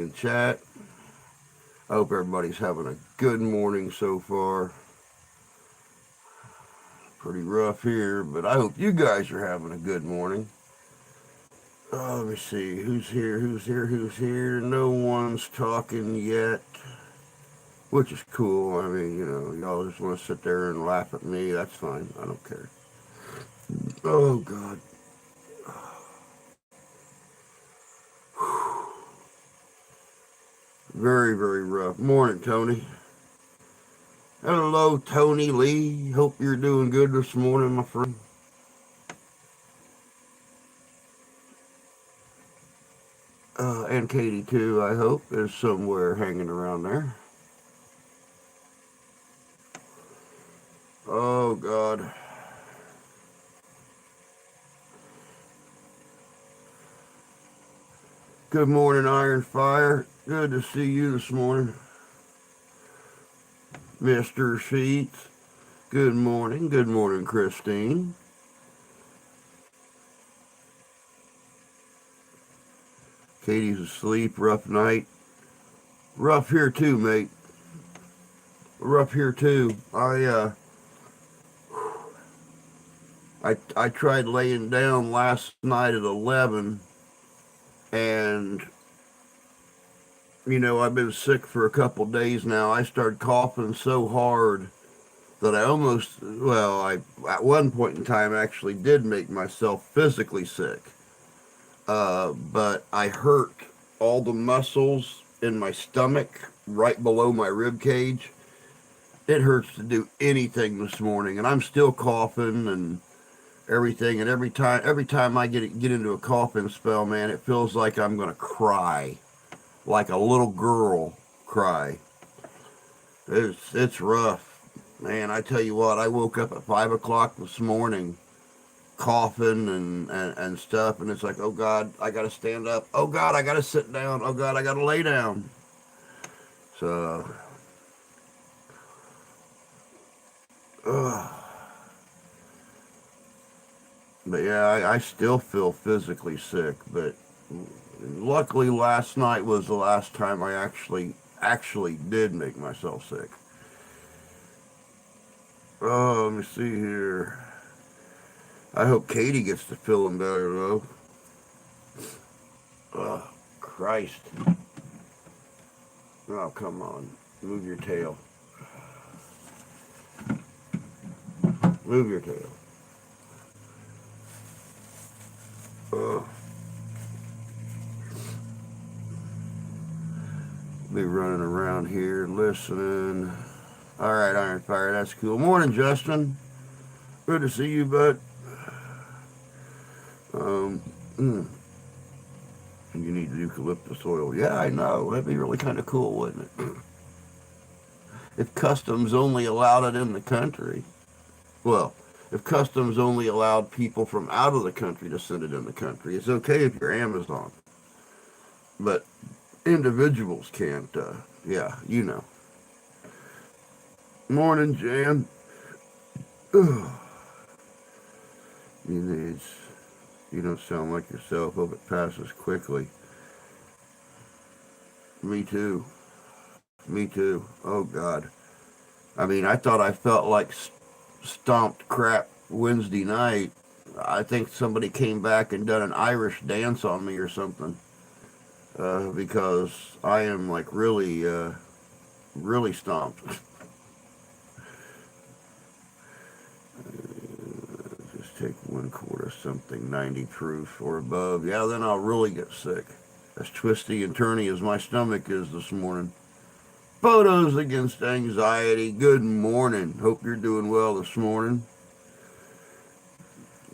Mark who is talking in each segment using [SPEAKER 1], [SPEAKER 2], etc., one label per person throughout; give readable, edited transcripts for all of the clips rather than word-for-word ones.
[SPEAKER 1] in chat. I hope everybody's having a good morning so far. Pretty rough here, but I hope you guys are having a good morning. Let me see. Who's here? Who's here? Who's here? No one's talking yet, which is cool. I mean, y'all just want to sit there and laugh at me. That's fine. I don't care. Oh, God. Very, very rough. Morning, Tony. Hello, Tony Lee. Hope you're doing good this morning, my friend. And Katie, too, I hope, is somewhere hanging around there. Oh, God. Good morning, Iron Fire. Good to see you this morning. Mr. Sheets. Good morning. Good morning, Christine. Katie's asleep. Rough night. Rough here too, mate. Rough here too. I tried laying down last night at 11, and I've been sick for a couple days now. I started coughing so hard that I almost, I at one point in time actually did make myself physically sick. But I hurt all the muscles in my stomach right below my rib cage. It hurts to do anything this morning, and I'm still coughing and everything. And every time I get into a coughing spell, man, it feels like I'm gonna cry, like a little girl cry. It's rough, man. I tell you what, I woke up at 5 o'clock this morning coughing and stuff, and it's like, oh God, I gotta stand up. Oh God, I gotta sit down. Oh God, I gotta lay down. So, uh, but yeah, I still feel physically sick. But luckily, last night was the last time I actually did make myself sick. Oh, let me see here. I hope Katie gets to feeling better though. Oh, Christ. Oh, come on. Move your tail. Move your tail. Oh. Be running around here listening. All right, Iron Fire, that's cool. Morning, Justin. Good to see you, bud. Um, mm, you need eucalyptus oil. Yeah, I know. That'd be really kind of cool, wouldn't it? If customs only allowed it in the country. Well, if customs only allowed people from out of the country to send it in the country, it's okay if you're Amazon. But individuals can't, yeah, you know. Morning, Jan. Ugh. You don't sound like yourself. Hope it passes quickly. Me too. Me too. Oh, God. I mean, I thought I felt like stomped crap Wednesday night. I think somebody came back and done an Irish dance on me or something. Because I am like really stomped. Just take 1/4 of something 90 proof or above. Yeah, then I'll really get sick. As twisty and turny as my stomach is this morning. Photos against anxiety. Good morning. Hope you're doing well this morning.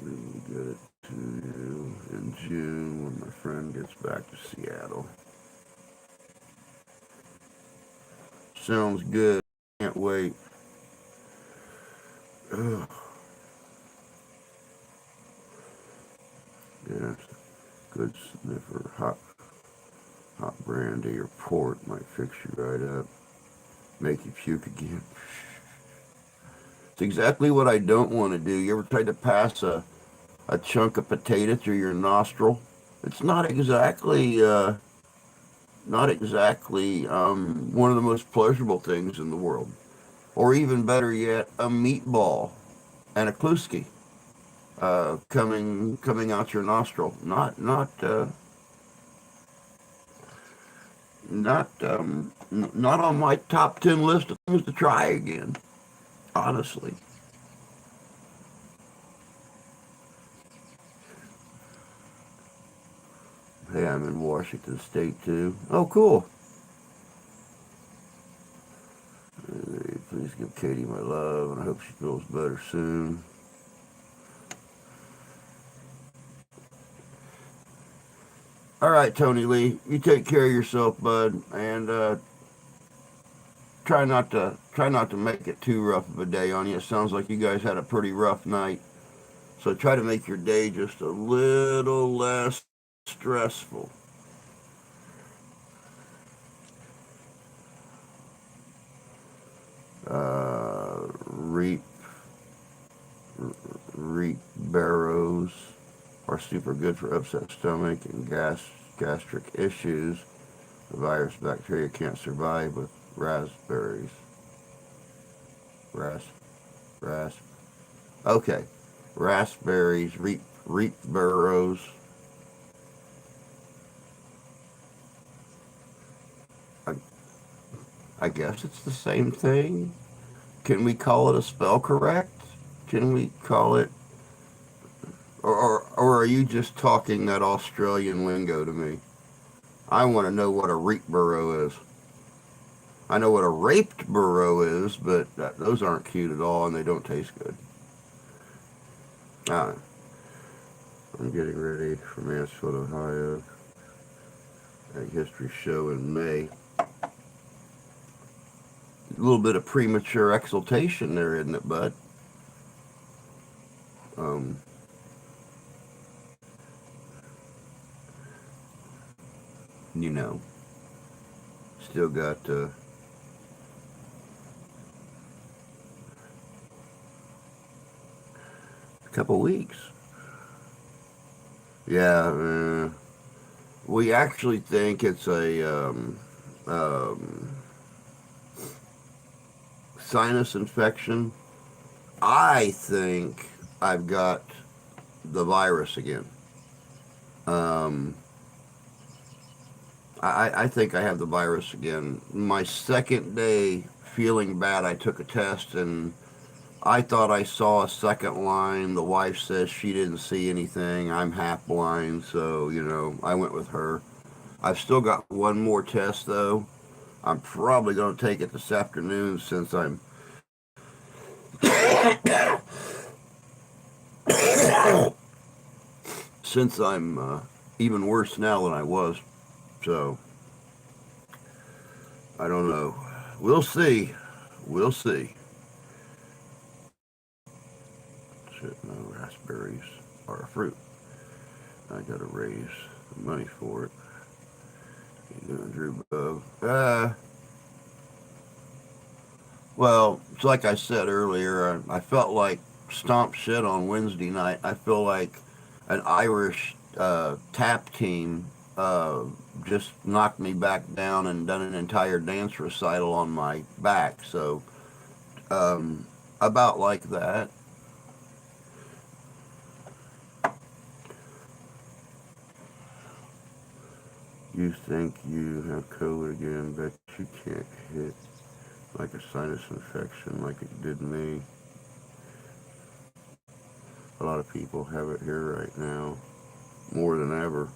[SPEAKER 1] We will get it to you in June when my friend gets back to Seattle. Sounds good. Can't wait. Ugh. Yes. Good sniffer. Hot brandy or port might fix you right up. Make you puke again. It's exactly what I don't want to do. You ever tried to pass a chunk of potato through your nostril? It's not exactly not exactly one of the most pleasurable things in the world. Or even better yet, a meatball and a Kluski coming out your nostril. Not on my top 10 list of things to try again. Honestly. Hey, I'm in Washington State too. Oh, cool. Please give Katie my love, and I hope she feels better soon. All right, Tony Lee, you take care of yourself, bud, and try not to make it too rough of a day on you. It sounds like you guys had a pretty rough night, so try to make your day just a little less stressful. Reap reap barrows are super good for upset stomach and gastric issues. The virus bacteria can't survive with raspberries. Ras, ras. Okay, raspberries, reap burrows. I, I guess it's the same thing. Can we call it a spell correct? Can we call it, or are you just talking that Australian lingo to me? I want to know what a reap burrow is. I know what a raped burrow is, but those aren't cute at all, and they don't taste good. Ah, I'm getting ready for Mansfield, Ohio. A history show in May. A little bit of premature exultation there, isn't it, bud? Um, you know, still got a couple weeks. Yeah, we actually think it's a sinus infection. I think I've got the virus again. Um, I think I have the virus again. My second day feeling bad, I took a test and I thought I saw a second line. The wife says she didn't see anything. I'm half blind, so, I went with her. I've still got one more test, though. I'm probably going to take it this afternoon since I'm even worse now than I was. So, I don't know. We'll see. We'll see. Shit, no, raspberries are a fruit. I gotta raise the money for it. You know, Drew Bub. Well, it's like I said earlier, I felt like stomp shit on Wednesday night. I feel like an Irish tap team just knocked me back down and done an entire dance recital on my back. So, um, about like that. You think you have COVID again, but you can't hit like a sinus infection like it did me. A lot of people have it here right now, more than ever.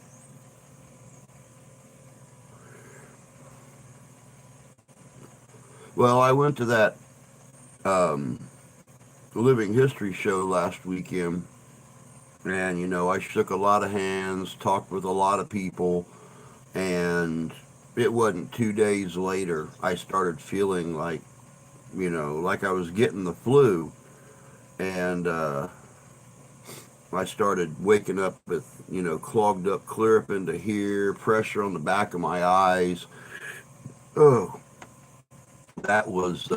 [SPEAKER 1] Well, I went to that um, living history show last weekend, and I shook a lot of hands, talked with a lot of people, and it wasn't 2 days later I started feeling like I was getting the flu, and I started waking up with clogged up clear up into here, pressure on the back of my eyes. Oh, that was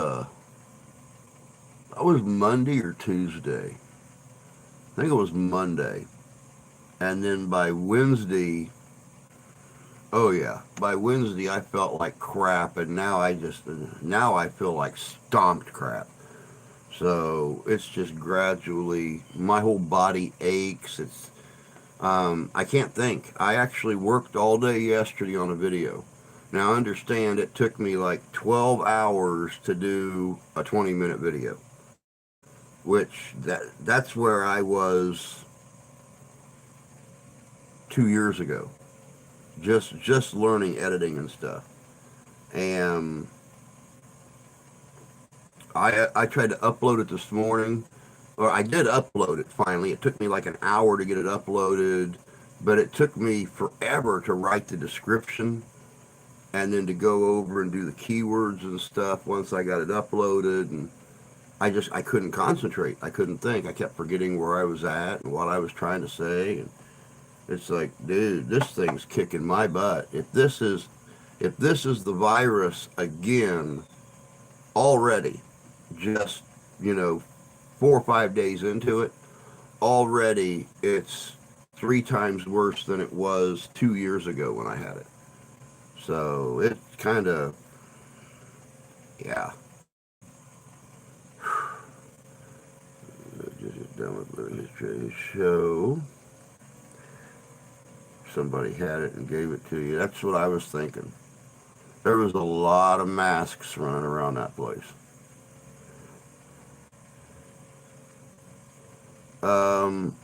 [SPEAKER 1] Monday or Tuesday. I think it was Monday. And then by Wednesday, Oh yeah. By Wednesday, I felt like crap, and now I feel like stomped crap. So it's just gradually, my whole body aches. I can't think. I actually worked all day yesterday on a video. Now understand, it took me like 12 hours to do a 20-minute video, which that's where I was 2 years ago, just learning editing and stuff. And I tried to upload it this morning. Or I did upload it finally. It took me like an hour to get it uploaded, but it took me forever to write the description and then to go over and do the keywords and stuff once I got it uploaded. And I couldn't concentrate. I couldn't think. I kept forgetting where I was at and what I was trying to say. And it's like, dude, this thing's kicking my butt. If this is the virus again already, just, you know, 4 or 5 days into it, already it's 3 times worse than it was 2 years ago when I had it. So it kind of, yeah. Just done with living history show. Somebody had it and gave it to you. That's what I was thinking. There was a lot of masks running around that place.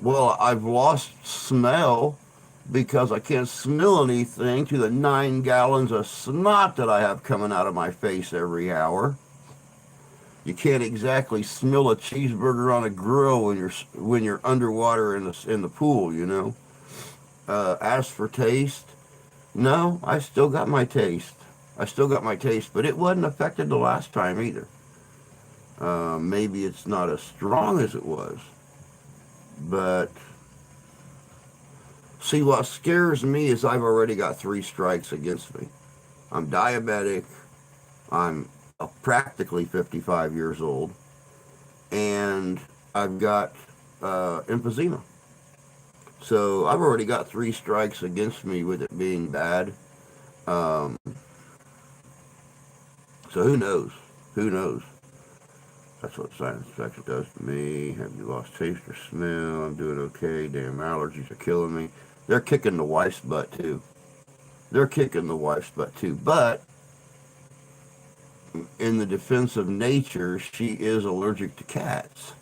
[SPEAKER 1] Well, I've lost smell because I can't smell anything to the 9 gallons of snot that I have coming out of my face every hour. You can't exactly smell a cheeseburger on a grill when you're underwater in the pool, you know. As for taste, no, I still got my taste. I still got my taste, but it wasn't affected the last time either. Maybe it's not as strong as it was, but see, what scares me is I've already got 3 strikes against me. I'm diabetic. I'm practically 55 years old, and I've got emphysema. So I've already got 3 strikes against me with it being bad. Um, so who knows? Who knows? That's what sinus infection does to me. Have you lost taste or smell? I'm doing okay. Damn allergies are killing me. They're kicking the wife's butt too. They're kicking the wife's butt too. But in the defense of nature, she is allergic to cats.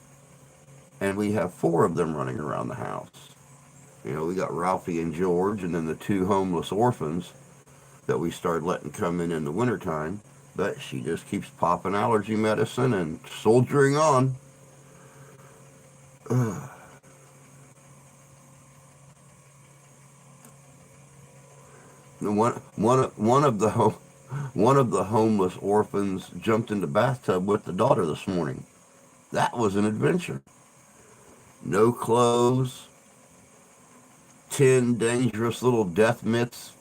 [SPEAKER 1] And we have 4 of them running around the house. You know, we got Ralphie and George, and then the 2 homeless orphans that we started letting come in the wintertime. But she just keeps popping allergy medicine and soldiering on. Ugh. One of the homeless orphans jumped in the bathtub with the daughter this morning. That was an adventure. No clothes, 10 dangerous little death mitts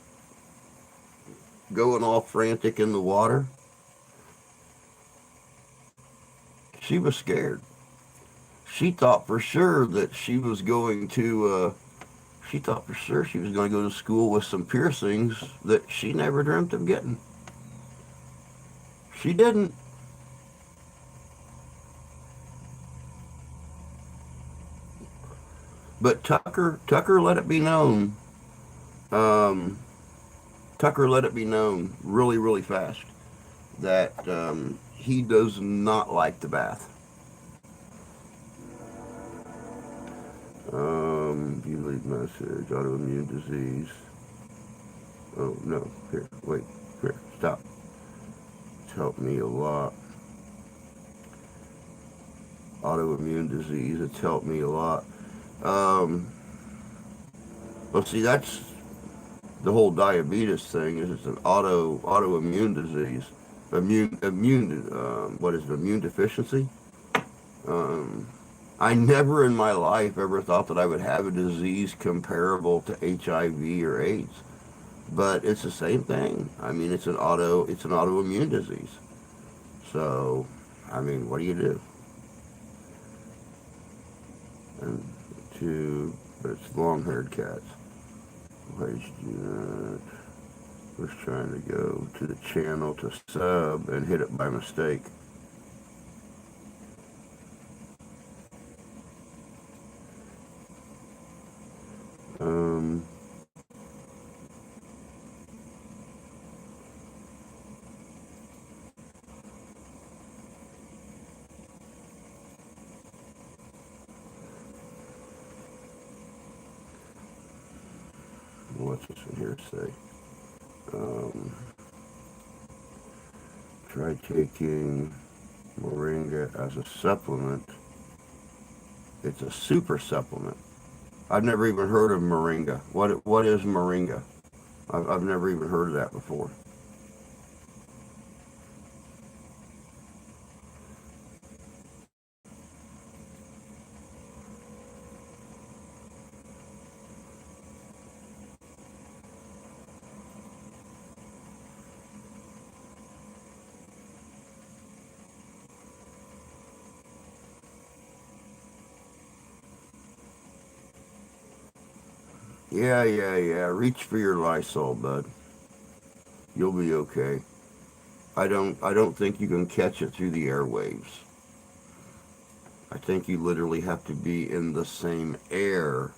[SPEAKER 1] going all frantic in the water. She was scared. She thought for sure that she was going to. She thought for sure she was going to go to school with some piercings that she never dreamt of getting. She didn't. But Tucker let it be known. Um, Tucker let it be known really, really fast that he does not like the bath. You leave message, autoimmune disease. Oh, no. Here, wait. Here, stop. It's helped me a lot. Autoimmune disease, it's helped me a lot. Um, well, see, that's the whole diabetes thing. Is it's an autoimmune disease, what is it? Immune deficiency. Um, I never in my life ever thought that I would have a disease comparable to HIV or AIDS, but it's the same thing. I mean, it's an autoimmune disease. So, I mean, what do you do? And but it's long-haired cats. Why did you do that? Was trying to go to the channel to sub and hit it by mistake. Um, what's this in here say? Um, try taking moringa as a supplement. It's a super supplement. I've never even heard of moringa. What is moringa? I've never even heard of that before. Yeah. Reach for your Lysol, bud. You'll be okay. I don't think you can catch it through the airwaves. I think you literally have to be in the same air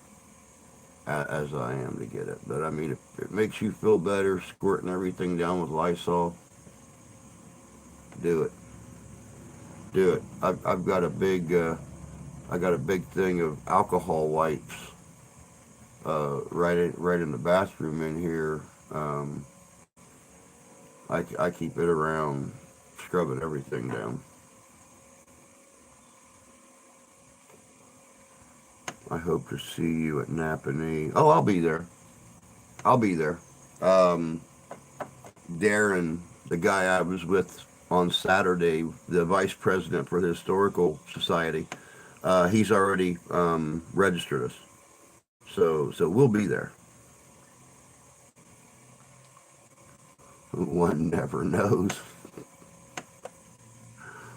[SPEAKER 1] as I am to get it. But I mean, if it makes you feel better, squirting everything down with Lysol, do it. Do it. I've got a big I got a big thing of alcohol wipes right in the bathroom in here. Um, I keep it around, scrubbing everything down. I hope to see you at Napanee. Oh, I'll be there. I'll be there. Um, Darren, the guy I was with on Saturday, the vice president for the Historical Society, he's already registered us. So we'll be there. One never knows.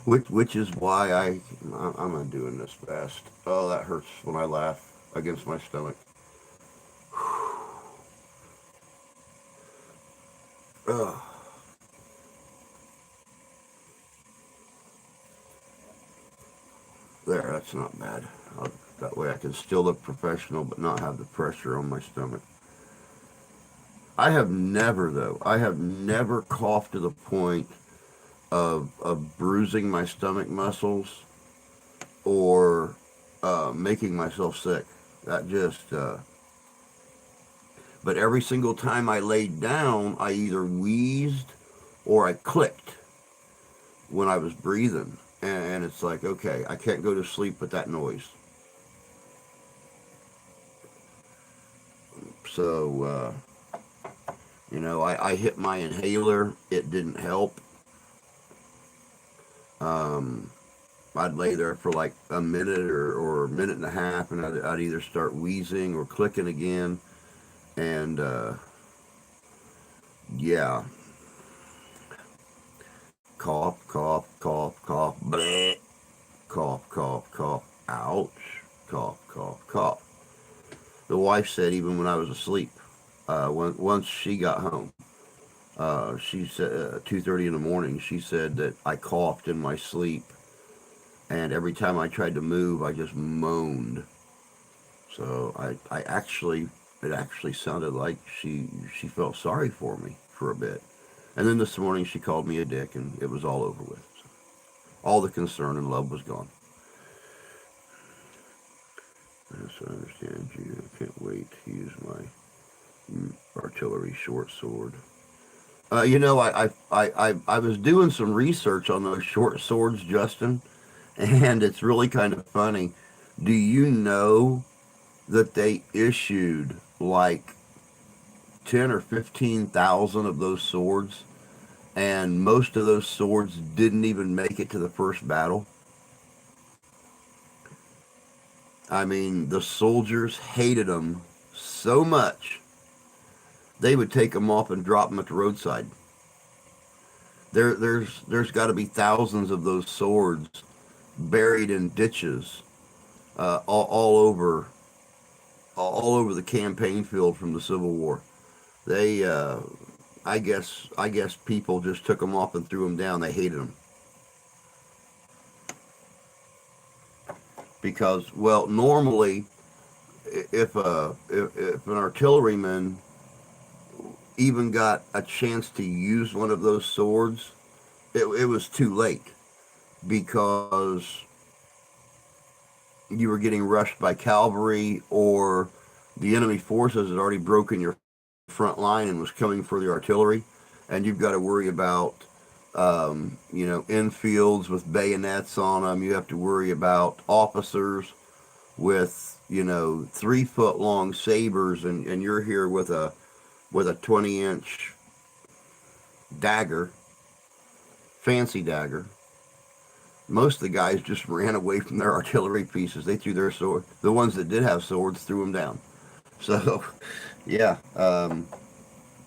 [SPEAKER 1] Which is why I'm not doing this fast. Oh, that hurts when I laugh against my stomach. Ugh. There, that's not bad. That way I can still look professional but not have the pressure on my stomach. I have never, though, I have never coughed to the point of bruising my stomach muscles or making myself sick. That just, but every single time I laid down, I either wheezed or I clicked when I was breathing. And it's like, okay, I can't go to sleep with that noise. So, I hit my inhaler. It didn't help. Um, I'd lay there for like a minute or a minute and a half, and I'd either start wheezing or clicking again. And yeah, cough, cough, cough, cough, bleh, cough, cough, cough, ouch, cough, cough, cough. The wife said even when I was asleep, once she got home, she said 2:30 in the morning. She said that I coughed in my sleep, and every time I tried to move, I just moaned. So I actually, it actually sounded like she felt sorry for me for a bit. And then this morning she called me a dick, and it was all over with. So all the concern and love was gone. Yes, I understand you. I can't wait to use my artillery short sword. I was doing some research on those short swords, Justin, and it's really kind of funny. Do you know that they issued like 10 or 15,000 of those swords, and most of those swords didn't even make it to the first battle? I mean, the soldiers hated them so much they would take them off and drop them at the roadside. There's got to be thousands of those swords buried in ditches all over all over the campaign field from the Civil War. They I guess people just took them off and threw them down. They hated them because, well, normally if an artilleryman even got a chance to use one of those swords, it was too late because you were getting rushed by cavalry, or the enemy forces had already broken your front line and was coming for the artillery, and you've got to worry about infields with bayonets on them. You have to worry about officers with 3 foot long sabers, and you're here with a 20-inch dagger, fancy dagger. Most of the guys just ran away from their artillery pieces. They threw their sword. The ones that did have swords threw them down. So, yeah. But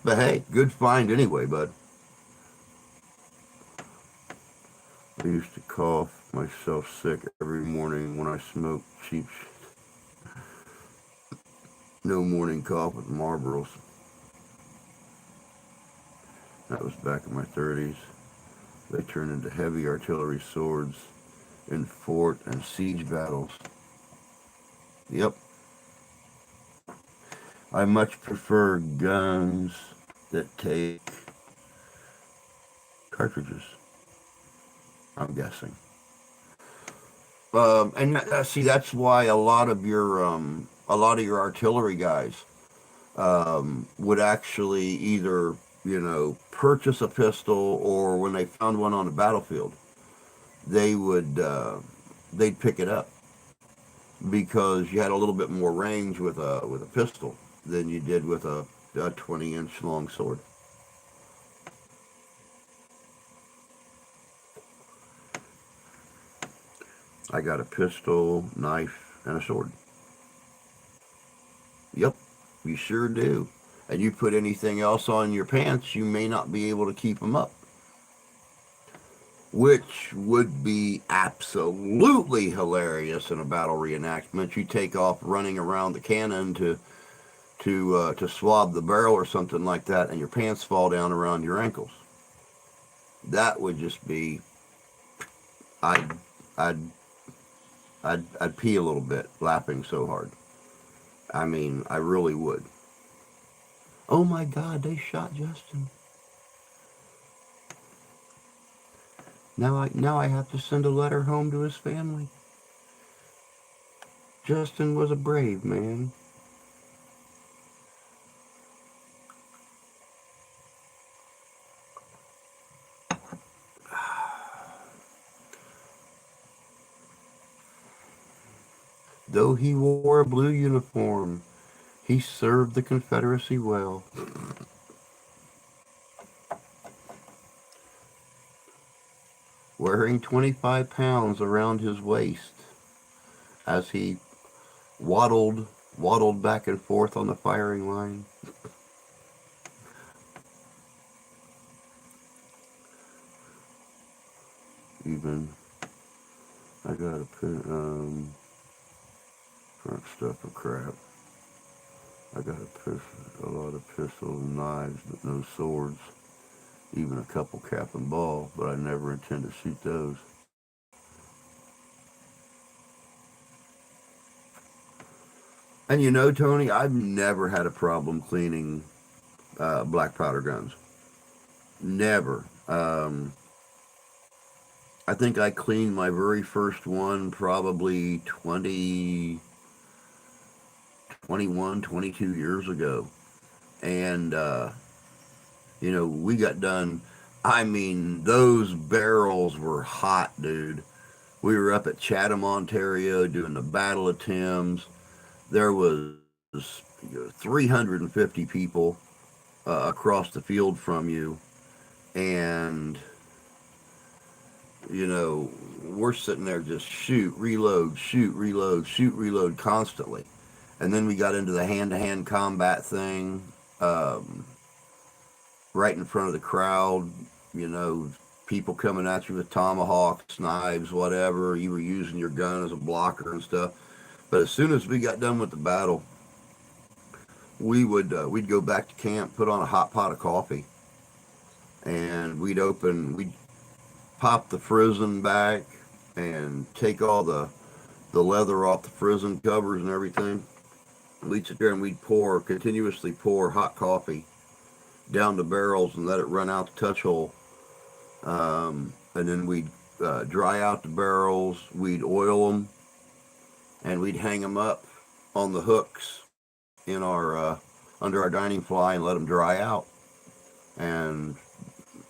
[SPEAKER 1] hey, good find anyway, bud. I used to cough myself sick every morning when I smoked cheap shit. No morning cough with Marlboros. That was back in my 30s. They turned into heavy artillery swords in fort and siege battles. Yep. I much prefer guns that take cartridges, I'm guessing. See, that's why a lot of your artillery guys would actually either purchase a pistol, or when they found one on the battlefield, they'd pick it up because you had a little bit more range with a pistol than you did with a 20-inch long sword. I got a pistol, knife, and a sword. Yep, you sure do. And you put anything else on your pants, you may not be able to keep them up. Which would be absolutely hilarious in a battle reenactment. You take off running around the cannon to swab the barrel or something like that, and your pants fall down around your ankles. That would just be, I'd I'd I'd pee a little bit laughing so hard. I mean, I really would. Oh my God, they shot Justin. Now I have to send a letter home to his family. Justin was a brave man. Though he wore a blue uniform, he served the Confederacy well. Wearing 25 pounds around his waist as he waddled back and forth on the firing line. Even I got front stuff of crap. I got a lot of pistols and knives, but no swords. Even a couple cap and ball, but I never intend to shoot those. And Tony, I've never had a problem cleaning black powder guns. Never. I think I cleaned my very first one probably 21, 22 years ago. And, we got done. I mean, those barrels were hot, dude. We were up at Chatham, Ontario doing the Battle of Thames. There was 350 people across the field from you. And, we're sitting there just shoot, reload, shoot, reload, shoot, reload constantly. And then we got into the hand-to-hand combat thing, right in front of the crowd, people coming at you with tomahawks, knives, whatever. You were using your gun as a blocker and stuff. But as soon as we got done with the battle, we'd go back to camp, put on a hot pot of coffee, and we'd pop the frizzen back and take all the leather off the frizzen covers and everything. We'd sit there and we'd continuously pour hot coffee down the barrels and let it run out the touch hole. And then we'd dry out the barrels, we'd oil them, and we'd hang them up on the hooks in our under our dining fly and let them dry out. And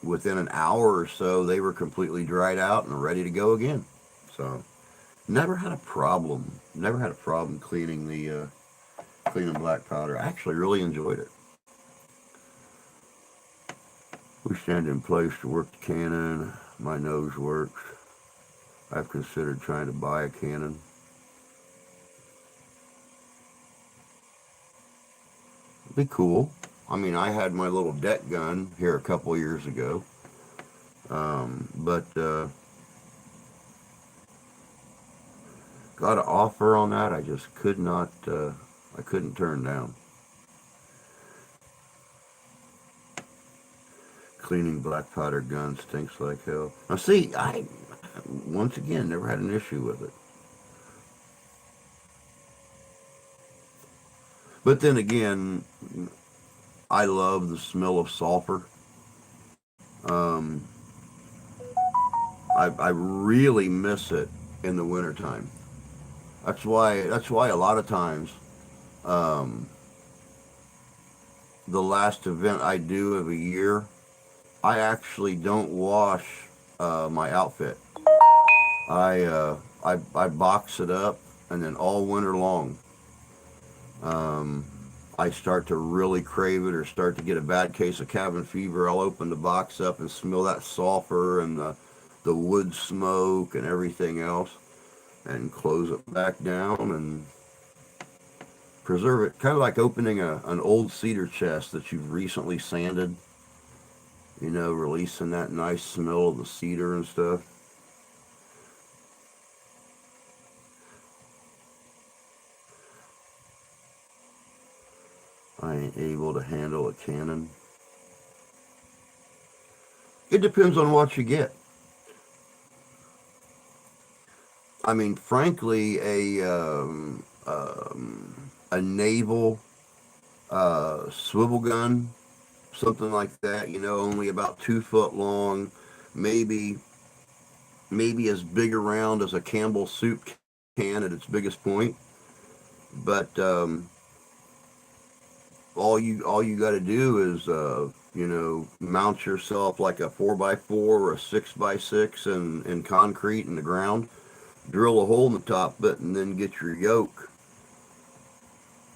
[SPEAKER 1] within an hour or so, they were completely dried out and ready to go again. So never had a problem. Never had a problem cleaning the cleaning black powder. I actually really enjoyed it. We stand in place to work the cannon. My nose works. I've considered trying to buy a cannon. It'd be cool. I mean, I had my little deck gun here a couple years ago, but got an offer on that. I just could not. I couldn't turn down. Cleaning black powder gun stinks like hell. Now, see, I once again never had an issue with it. But then again, I love the smell of sulfur. Um, I really miss it in the wintertime. That's why a lot of times um, the last event I do of a year, I actually don't wash my outfit. I box it up, and then all winter long, um, I start to really crave it or start to get a bad case of cabin fever. I'll open the box up and smell that sulfur and the wood smoke and everything else, and close it back down and preserve it. Kind of like opening an old cedar chest that you've recently sanded. Releasing that nice smell of the cedar and stuff. I ain't able to handle a cannon. It depends on what you get. I mean, frankly, a naval swivel gun, something like that. Only about 2 foot long, maybe as big around as a Campbell soup can at its biggest point. But all you got to do is mount yourself like a 4x4 or a 6x6 in concrete in the ground, drill a hole in the top of it, and then get your yoke.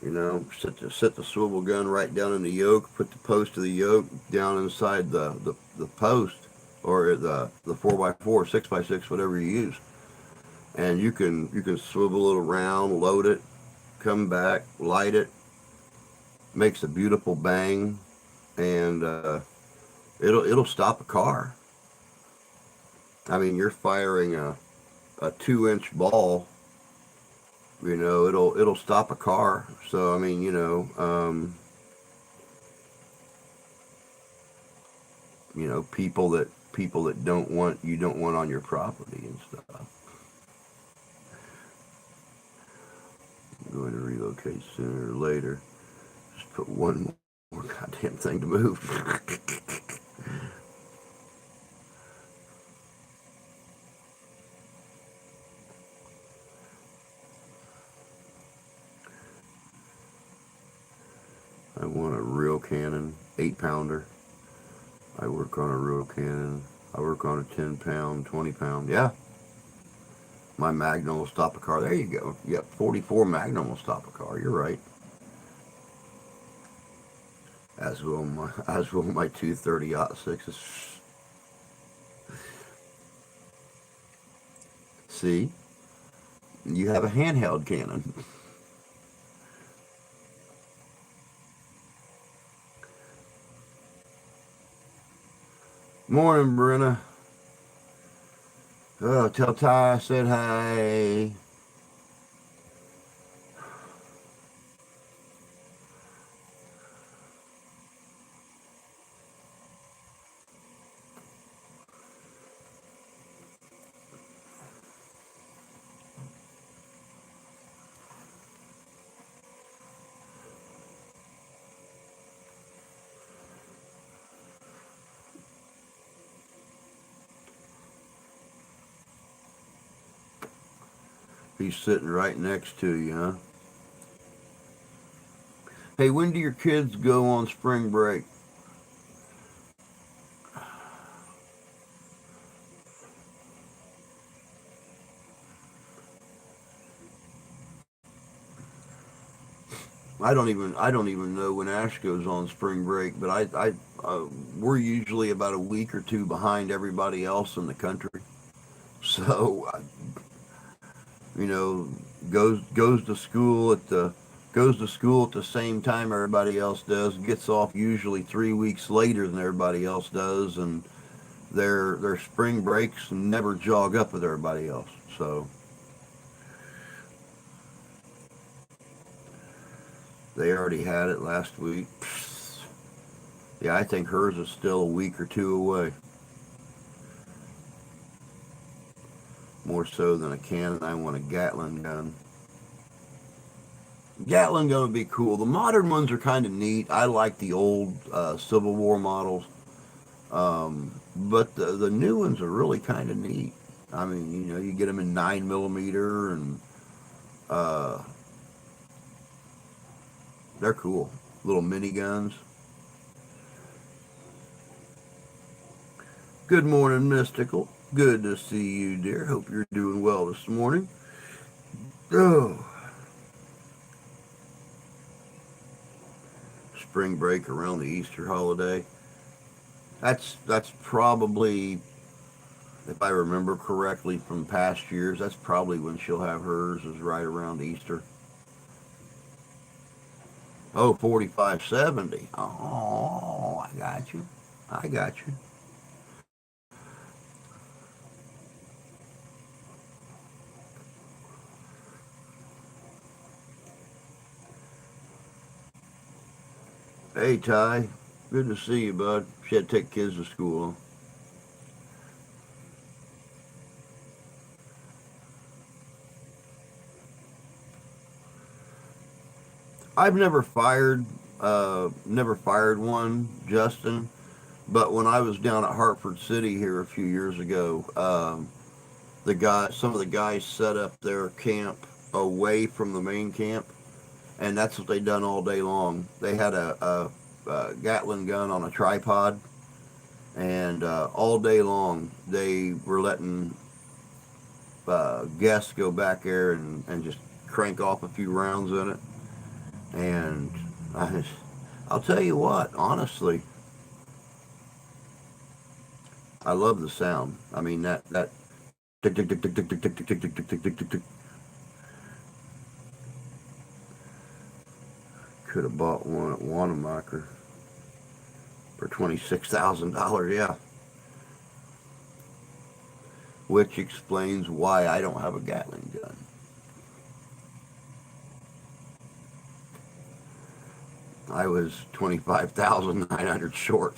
[SPEAKER 1] Set the swivel gun right down in the yoke, put the post of the yoke down inside the post, or the 4x4, 6x6, whatever you use, and you can swivel it around, load it, come back, light it, makes a beautiful bang, and it'll stop a car. I mean, you're firing a 2-inch ball. It'll stop a car. So I mean, people that don't want on your property and stuff. I'm going to relocate sooner or later. Just put one more goddamn thing to move. I want a real cannon, 8-pounder. I work on a real cannon. I work on a 10-pound, 20-pound. Yeah, my Magnum will stop a car. There you go. Yep, 44 Magnum will stop a car. You're right. As will my 230-06s. See, you have a handheld cannon. Morning, Brenna. Oh, tell Ty I said hi. He's sitting right next to you, huh? Hey, when do your kids go on spring break? I don't even know when Ash goes on spring break, but we're usually about a week or two behind everybody else in the country. So, you know, goes to school at the same time everybody else does. Gets off usually 3 weeks later than everybody else does, and their spring breaks never jog up with everybody else. So they already had it last week. Yeah, I think hers is still a week or two away. More so than a cannon, I want a Gatling gun. Gatling gun would be cool. The modern ones are kind of neat. I like the old Civil War models, but the new ones are really kind of neat. I mean, you get them in 9 millimeter, and uh, they're cool. Little mini guns. Good morning, Mystical. Good to see you, dear. Hope you're doing well this morning. Oh, spring break around the Easter holiday. That's probably, if I remember correctly from past years, that's probably when she'll have hers is right around Easter. Oh, 4570. Oh, I got you. I got you. Hey, Ty. Good to see you, bud. She had to take kids to school. I've never fired one, Justin. But when I was down at Hartford City here a few years ago, some of the guys set up their camp away from the main camp, and that's what they done all day long. They had a Gatling gun on a tripod, and all day long they were letting guests go back there and just crank off a few rounds in it. And I'll tell you what, honestly, I love the sound. I mean that tick tick tick tick tick tick tick tick tick tick tick tick tick tick. Could have bought one at Wanamaker for $26,000. Yeah, which explains why I don't have a Gatling gun. I was 25,900 short.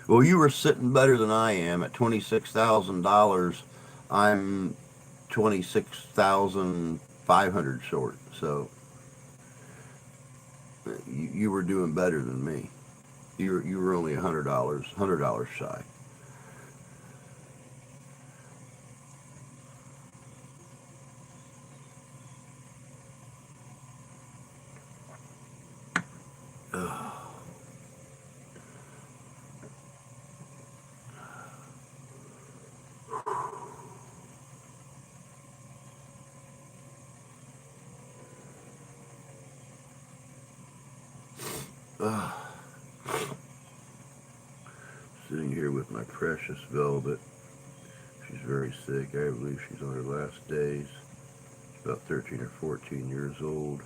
[SPEAKER 1] Well, you were sitting better than I am at $26,000. I'm 26,500 short. So you were doing better than me. You were only $100 shy. Sitting here with my precious Velvet. She's very sick. I believe she's on her last days. She's about 13 or 14 years old.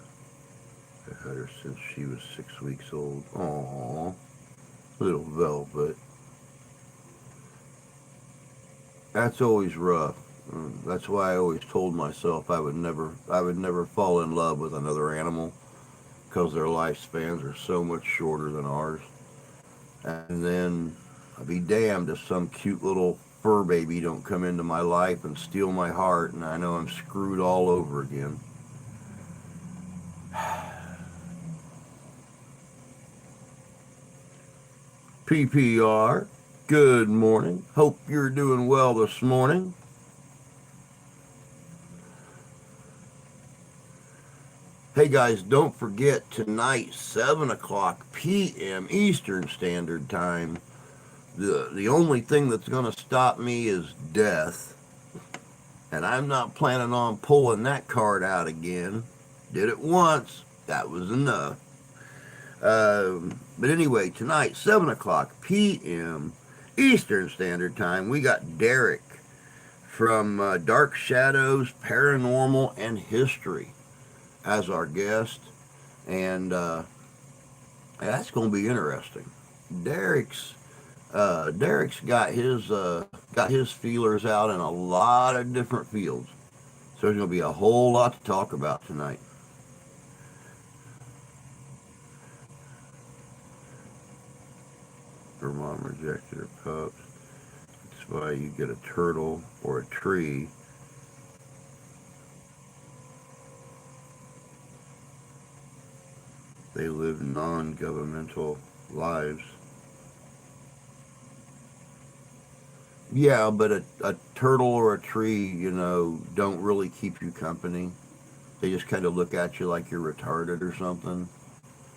[SPEAKER 1] I've had her since she was 6 weeks old. Aww, little Velvet. That's always rough. That's why I always told myself I would never fall in love with another animal because their lifespans are so much shorter than ours. And then I'd be damned if some cute little fur baby don't come into my life and steal my heart, and I know I'm screwed all over again. PPR. Good morning. Hope you're doing well this morning. Hey guys, don't forget tonight, 7 o'clock p.m. Eastern Standard Time. The only thing that's going to stop me is death. And I'm not planning on pulling that card out again. Did it once, that was enough. But anyway, tonight, 7 o'clock p.m. Eastern Standard Time, we got Derek from Dark Shadows, Paranormal, and History as our guest. And that's going to be interesting. Derek's Derek's got his feelers out in a lot of different fields, so there's going to be a whole lot to talk about tonight. Her mom rejected her pups. That's why you get a turtle or a tree. They live non-governmental lives. Yeah, but a turtle or a tree, don't really keep you company. They just kind of look at you like you're retarded or something.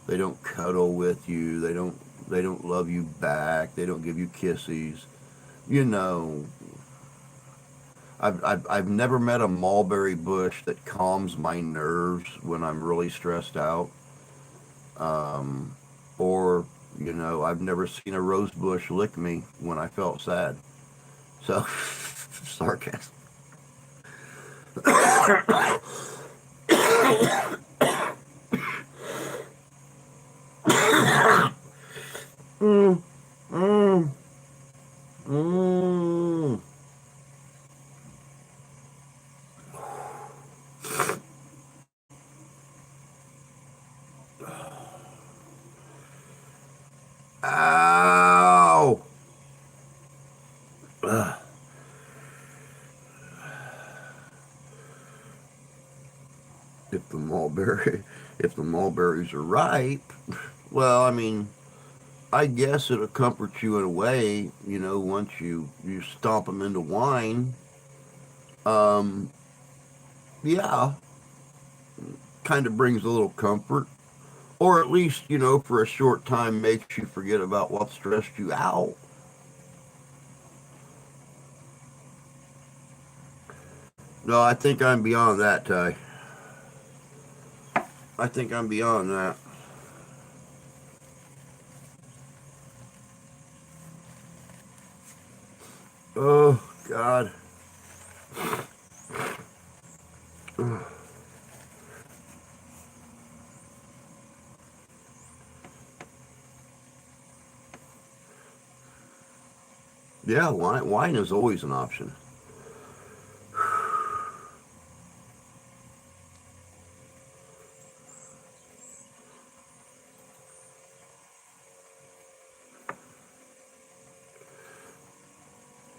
[SPEAKER 1] They don't cuddle with you. They don't love you back. They don't give you kisses. You know, I've never met a mulberry bush that calms my nerves when I'm really stressed out. Um, or I've never seen a rose bush lick me when I felt sad. So, sarcasm. Mm, mm, mm. Ow! Ugh. If the mulberry, if the mulberries are ripe, well, I mean, I guess it'll comfort you in a way, once you stomp them into wine. Um, yeah, kind of brings a little comfort, or at least for a short time makes you forget about what stressed you out. No, I think I'm beyond that, Ty. I think I'm beyond that. Oh God. Yeah, wine is always an option.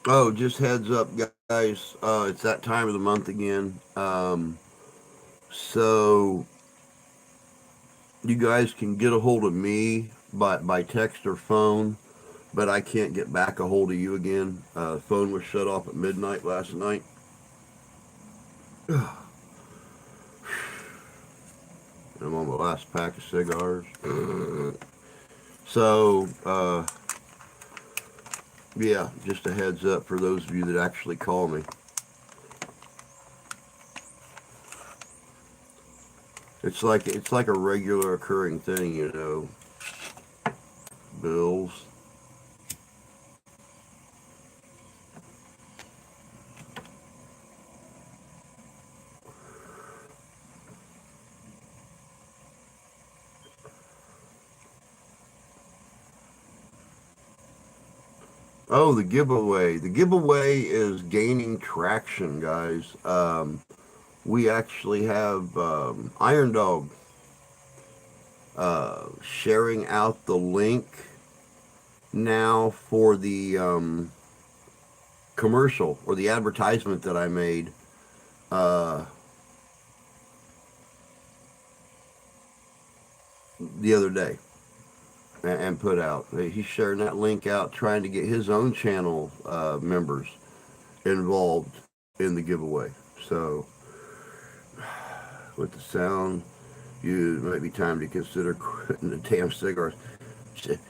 [SPEAKER 1] Oh, just heads up, guys. It's that time of the month again. So you guys can get a hold of me by text or phone, but I can't get back a hold of you again. The phone was shut off at midnight last night. I'm on my last pack of cigars. So, yeah, just a heads up for those of you that actually call me. It's like a regular occurring thing, bills. Oh, the giveaway. The giveaway is gaining traction, guys. We actually have Iron Dog sharing out the link now for the commercial or the advertisement that I made uh, the other day. and put out. He's sharing that link out, trying to get his own channel members involved in the giveaway. So, with the sound, it might be time to consider quitting the damn cigars.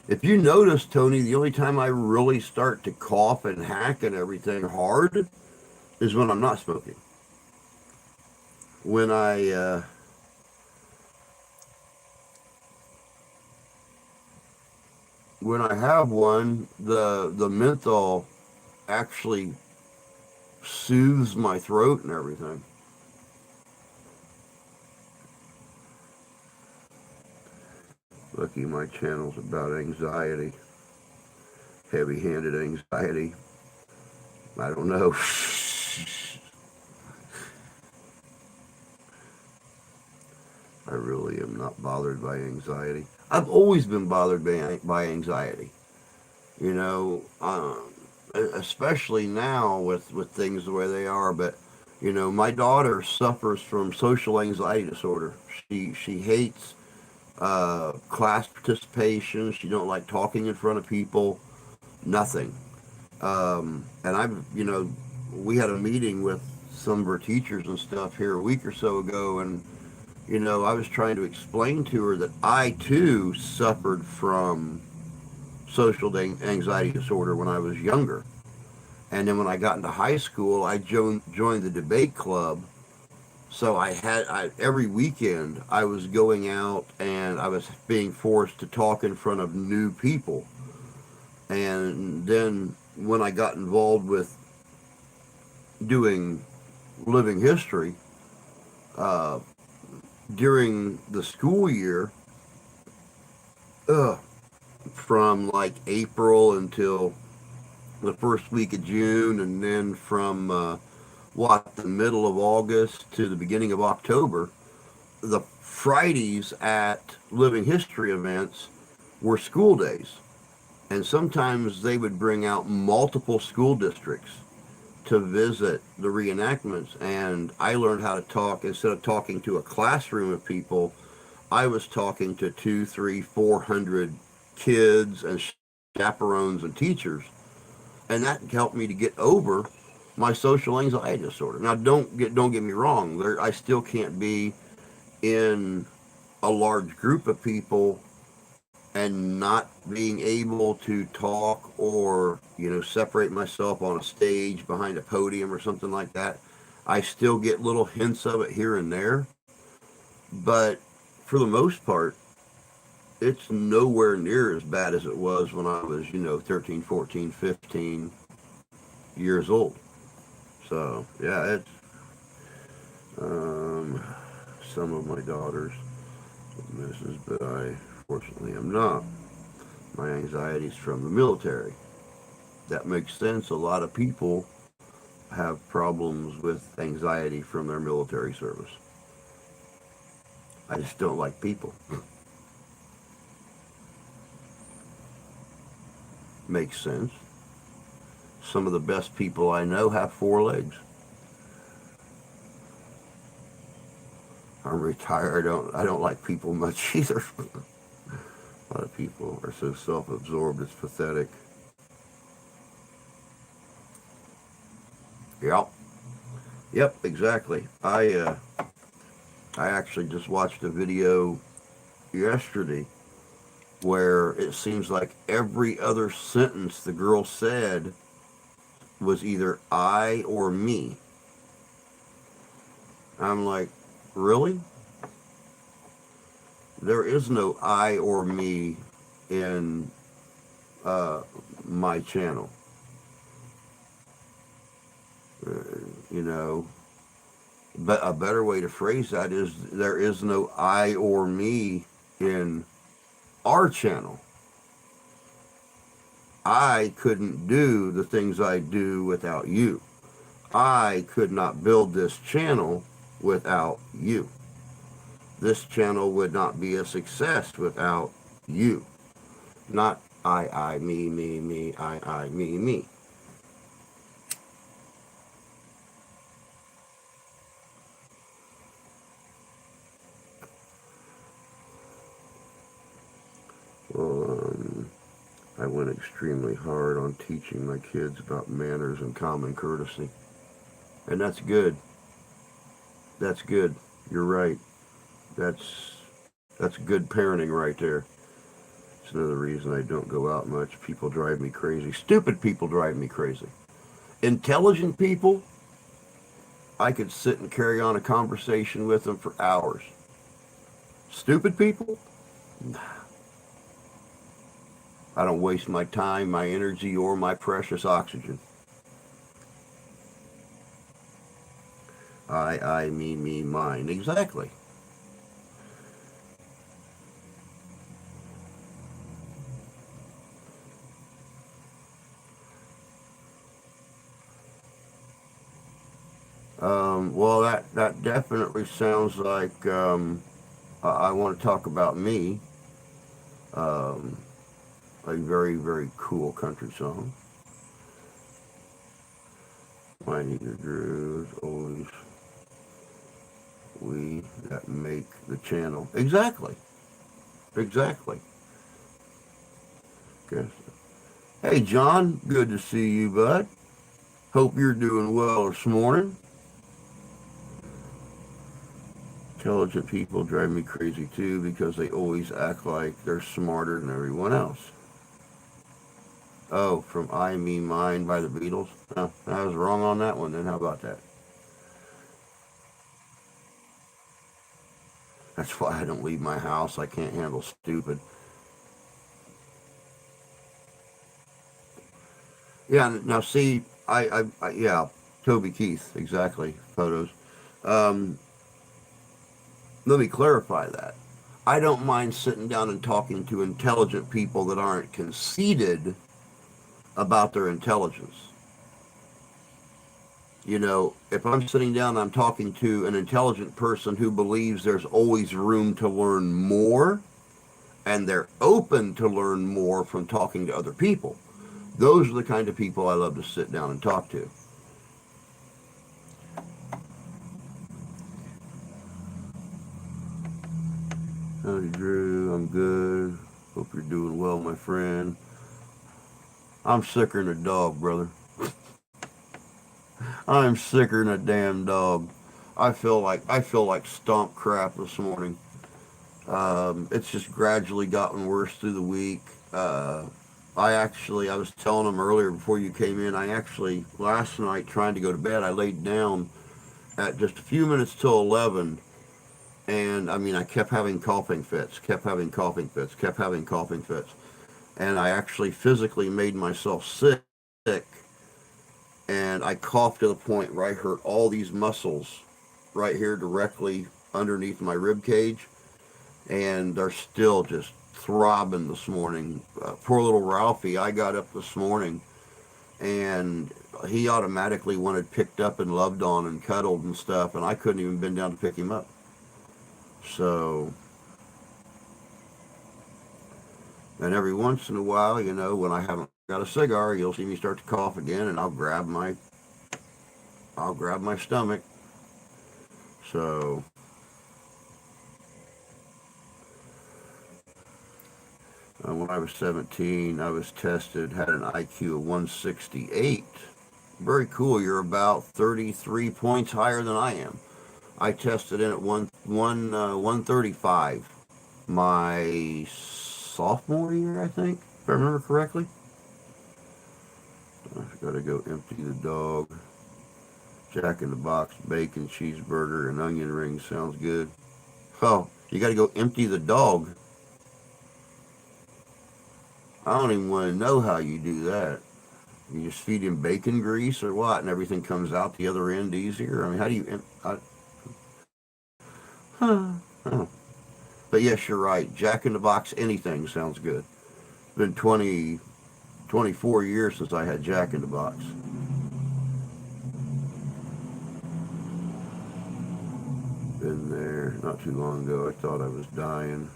[SPEAKER 1] If you notice, Tony, the only time I really start to cough and hack and everything hard is when I'm not smoking. When I have one, the menthol actually soothes my throat and everything. Lucky my channel's about anxiety, heavy-handed anxiety. I don't know. I really am not bothered by anxiety. I've always been bothered by anxiety. You know, especially now with things the way they are. But my daughter suffers from social anxiety disorder. She hates class participation. She don't like talking in front of people. Nothing. And we had a meeting with some of her teachers and stuff here a week or so ago, and I was trying to explain to her that I too suffered from social anxiety disorder when I was younger. And then when I got into high school, I joined the debate club. So every weekend I was going out and I was being forced to talk in front of new people. And then when I got involved with doing living history, uh, during the school year, uh, from like April until the first week of June, and then from the middle of August to the beginning of October, the Fridays at Living History events were school days. And sometimes they would bring out multiple school districts to visit the reenactments. And I learned how to talk. Instead of talking to a classroom of people, I was talking to 2, 3, 400 kids and chaperones and teachers. And that helped me to get over my social anxiety disorder. Now, don't get me wrong. I still can't be in a large group of people and not being able to talk or separate myself on a stage behind a podium or something like that. I still get little hints of it here and there, but for the most part, it's nowhere near as bad as it was when I was 13, 14, 15 years old. So yeah, it's some of my daughters misses, but I fortunately am not. My anxiety is from the military. That makes sense. A lot of people have problems with anxiety from their military service. I just don't like people. Makes sense. Some of the best people I know have 4 legs. I'm retired. I don't like people much either. A lot of people are so self-absorbed. It's pathetic. Yep. Yep. Exactly. I actually just watched a video yesterday where it seems like every other sentence the girl said was either I or me. I'm like, really? There is no I or me in my channel. Uh, you know, but a better way to phrase that is there is no I or me in our channel. I couldn't do the things I do without you. I could not build this channel without you. This channel would not be a success without you. Not me, me. I went extremely hard on teaching my kids about manners and common courtesy. And that's good. That's good. You're right. That's that's good parenting right there. It's another reason I don't go out much. People drive me crazy. Stupid people drive me crazy. Intelligent people, I could sit and carry on a conversation with them for hours. Stupid people, I don't waste my time, my energy, or my precious oxygen. Me, mine. Exactly. Well, that definitely sounds like I want to talk about me. Um, a very, very cool country song. My nigga Drew is always we that make the channel. Exactly. Exactly. Guess. Hey, John. Good to see you, bud. Hope you're doing well this morning. Intelligent people drive me crazy too because they always act like they're smarter than everyone else. Oh, from I, Me, Mine by the Beatles? Oh, I was wrong on that one then. How about that? That's why I don't leave my house. I can't handle stupid. Yeah, now see, yeah, Toby Keith, exactly. Photos. Um, Let me clarify that. I don't mind sitting down and talking to intelligent people that aren't conceited about their intelligence. You know, if I'm sitting down and I'm talking to an intelligent person who believes there's always room to learn more and they're open to learn more from talking to other people, those are the kind of people I love to sit down and talk to. Howdy, Drew. I'm good. Hope you're doing well, my friend. I'm sicker than a dog, brother. I'm sicker than a damn dog. I feel like stomp crap this morning. It's just gradually gotten worse through the week. I was telling them earlier before you came in. I actually last night trying to go to bed. I laid down at just a few minutes till 11, and I mean I kept having coughing fits, kept having coughing fits, kept having coughing fits, and I actually physically made myself sick, and I coughed to the point where I hurt all these muscles right here directly underneath my rib cage, and they're still just throbbing this morning. Poor little Ralphie, I got up this morning and he automatically wanted picked up and loved on and cuddled and stuff, and I couldn't even bend down to pick him up. So, and every once in a while, you know, when I haven't got a cigar, you'll see me start to cough again, and I'll grab my stomach. So, when I was 17, I was tested, had an IQ of 168. Very cool. You're about 33 points higher than I am. I tested in at 135 my sophomore year, I think, if I remember correctly. I've got to go empty the dog. Jack in the Box, bacon, cheeseburger, and onion rings sounds good. Oh, you got to go empty the dog. I don't even want to know how you do that. You just feed him bacon grease or what, and everything comes out the other end easier. I mean, how do you? Huh. Oh. But yes, you're right. Jack in the Box, anything sounds good. It's been 24 years since I had Jack in the Box. Been there not too long ago. I thought I was dying.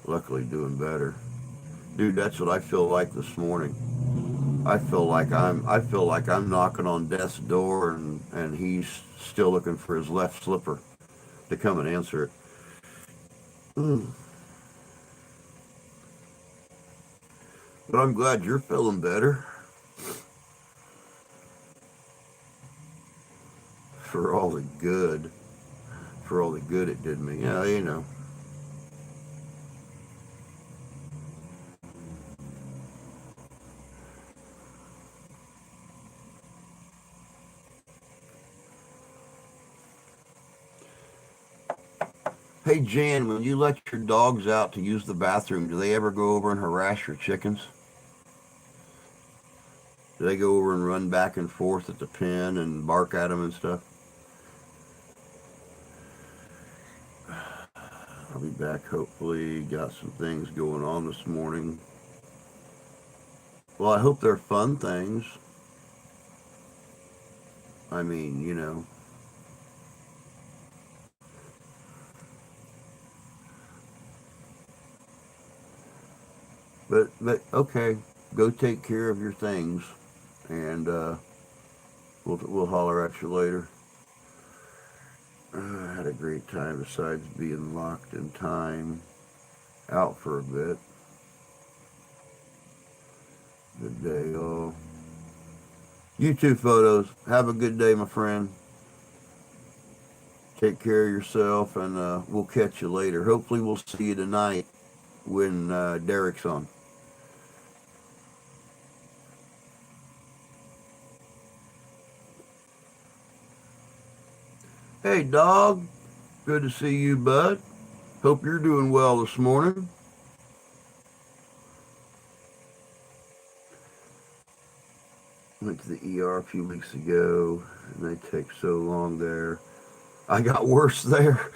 [SPEAKER 1] Luckily, doing better. Dude, that's what I feel like this morning. I feel like I'm knocking on death's door, and he's still looking for his left slipper to come and answer it. Mm. But I'm glad you're feeling better for all the good, for all the good it did me. Yeah, you know. Hey Jan, when you let your dogs out to use the bathroom, do they ever go over and harass your chickens? Do they go over and run back and forth at the pen and bark at them and stuff? I'll be back hopefully. Got some things going on this morning. Well, I hope they're fun things. I mean, you know. But okay, go take care of your things, and we'll holler at you later. I had a great time besides being locked in time, out for a bit. Good day, all. You too, photos. Have a good day, my friend. Take care of yourself, and we'll catch you later. Hopefully, we'll see you tonight when Derek's on. Hey, dog. Good to see you, bud. Hope you're doing well this morning. Went to the ER a few weeks ago, and they take so long there. I got worse there.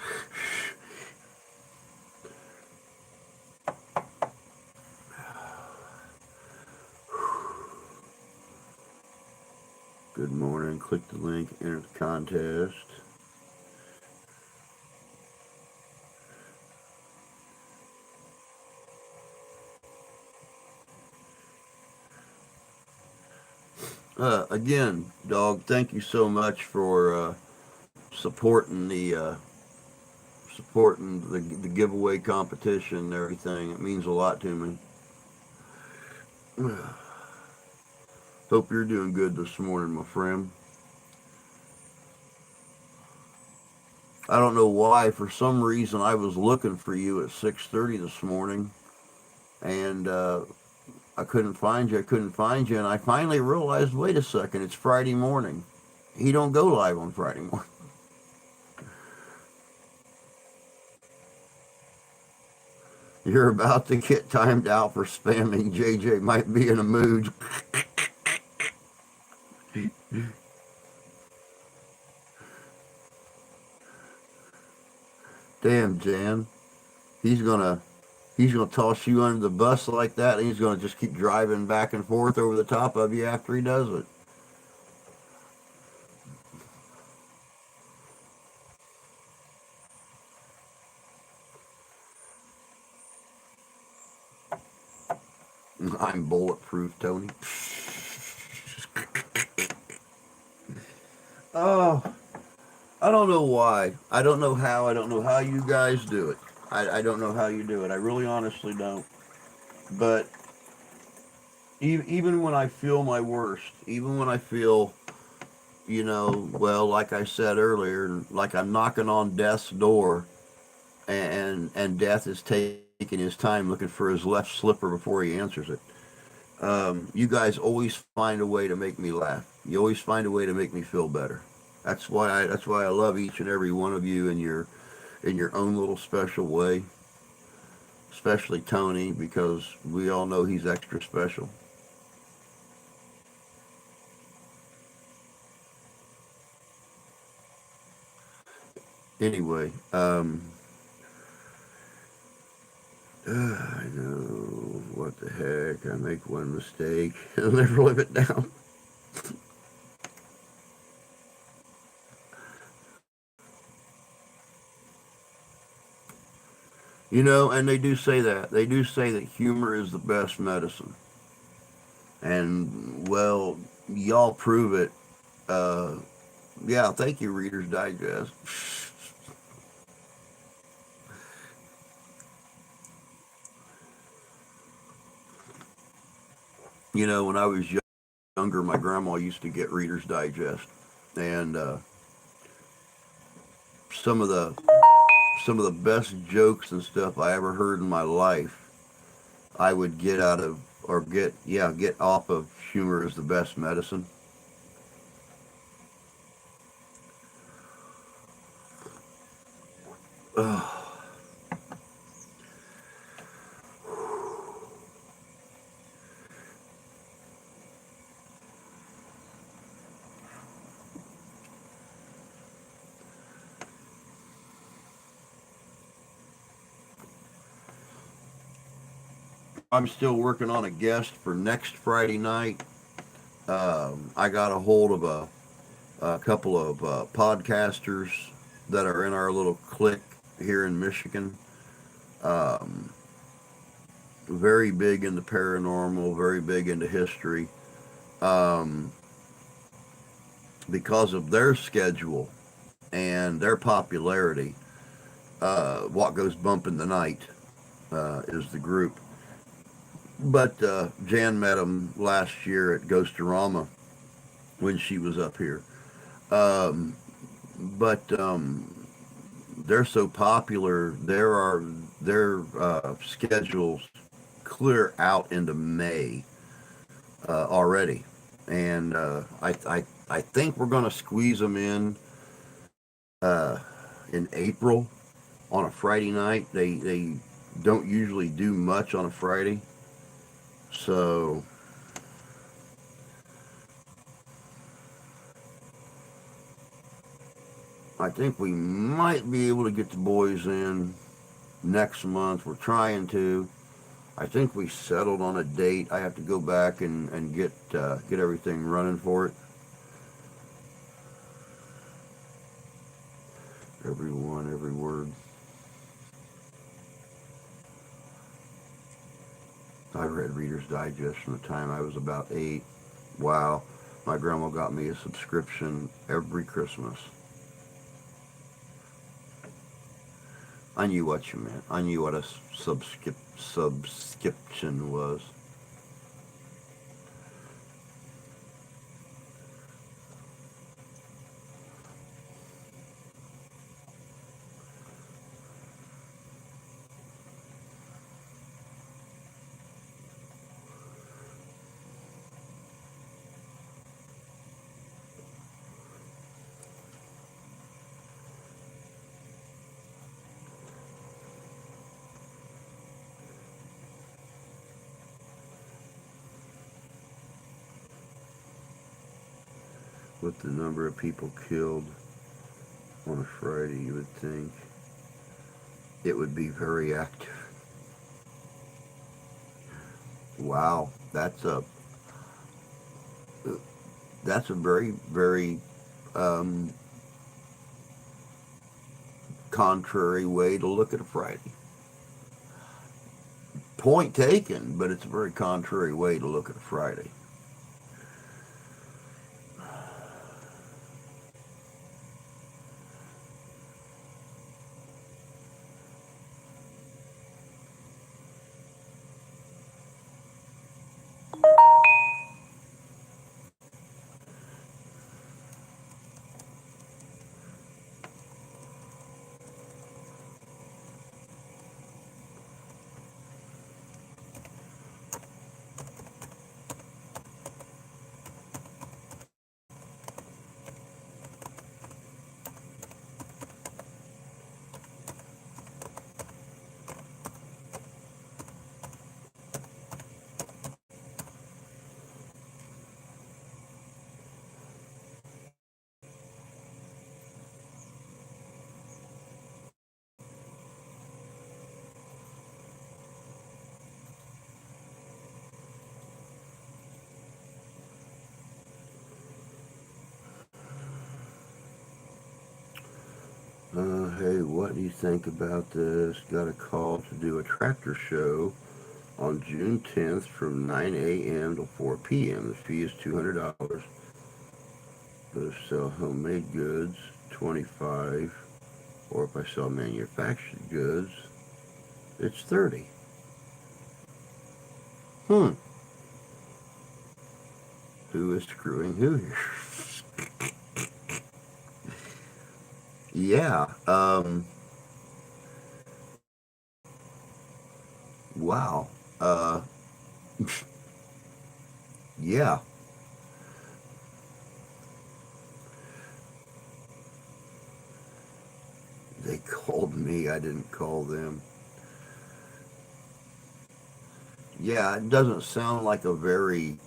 [SPEAKER 1] Good morning. Click the link, enter the contest. Again, dog, thank you so much for supporting the giveaway competition and everything. It means a lot to me. Hope you're doing good this morning, my friend. I don't know why. For some reason, I was looking for you at 6:30 this morning, and I couldn't find you. I couldn't find you, and I finally realized. Wait a second, it's Friday morning. He don't go live on Friday morning. You're about to get timed out for spamming. JJ might be in a mood. Damn, Jan. He's gonna he's gonna toss you under the bus like that, and he's gonna just keep driving back and forth over the top of you after he does it. I'm bulletproof, Tony. Oh, I don't know why. I don't know how. I don't know how you guys do it. I don't know how you do it. I really honestly don't. But even when I feel my worst, even when I feel, well, like I said earlier, like I'm knocking on death's door, and death is taking his time looking for his left slipper before he answers it. You guys always find a way to make me laugh. You always find a way to make me feel better. That's why I love each and every one of you in your own little special way. Especially Tony, because we all know he's extra special. Anyway, I know what the heck. I make one mistake. I'll never live it down. And they do say that. They do say that humor is the best medicine. And, well, y'all prove it. Uh, yeah, thank you, Reader's Digest. When I was younger, my grandma used to get Reader's Digest, and some of the some of the best jokes and stuff I ever heard in my life, I would get out of or get off of Humor is the Best Medicine. I'm still working on a guest for next Friday night. I got a hold of a couple of podcasters that are in our little clique here in Michigan. Um, Very big into paranormal, very big into history. Um, because of their schedule and their popularity, What Goes Bump in the Night is the group. But Jan met them last year at Ghostorama when she was up here. Um, but they're so popular. Their schedules clear out into May already, and I think we're going to squeeze them in April on a Friday night. They don't usually do much on a Friday, so I think we might be able to get the boys in next month. We're trying to. I think we settled on a date. I have to go back and get everything running for it. Every one, every word. I read Reader's Digest from the time I was about 8. Wow. My grandma got me a subscription every Christmas. I knew what you meant. I knew what a subscription was. With the number of people killed on a Friday, you would think it would be very active. Wow, that's a very very um, contrary way to look at a Friday. Point taken, but it's a very contrary way to look at a Friday. Hey, what do you think about this? Got a call to do a tractor show on June 10th from 9 a.m. to 4 p.m. The fee is $200. But if I sell homemade goods, 25. Or if I sell manufactured goods, it's 30. Hmm. Who is screwing who here? Yeah. Wow. Uh, yeah. They called me. I didn't call them. Yeah, it doesn't sound like a very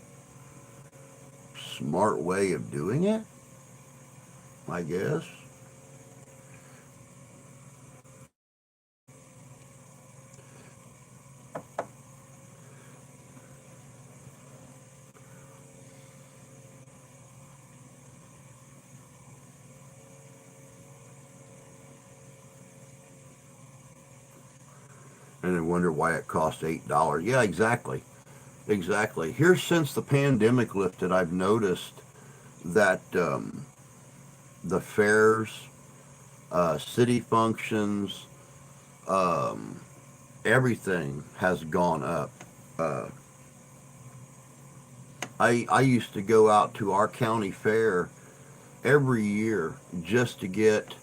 [SPEAKER 1] smart way of doing it, I guess. And I wonder why it cost $8. Yeah, exactly. Exactly. Here, since the pandemic lifted, I've noticed that the fairs, city functions, um, everything has gone up. Uh, I used to go out to our county fair every year just to get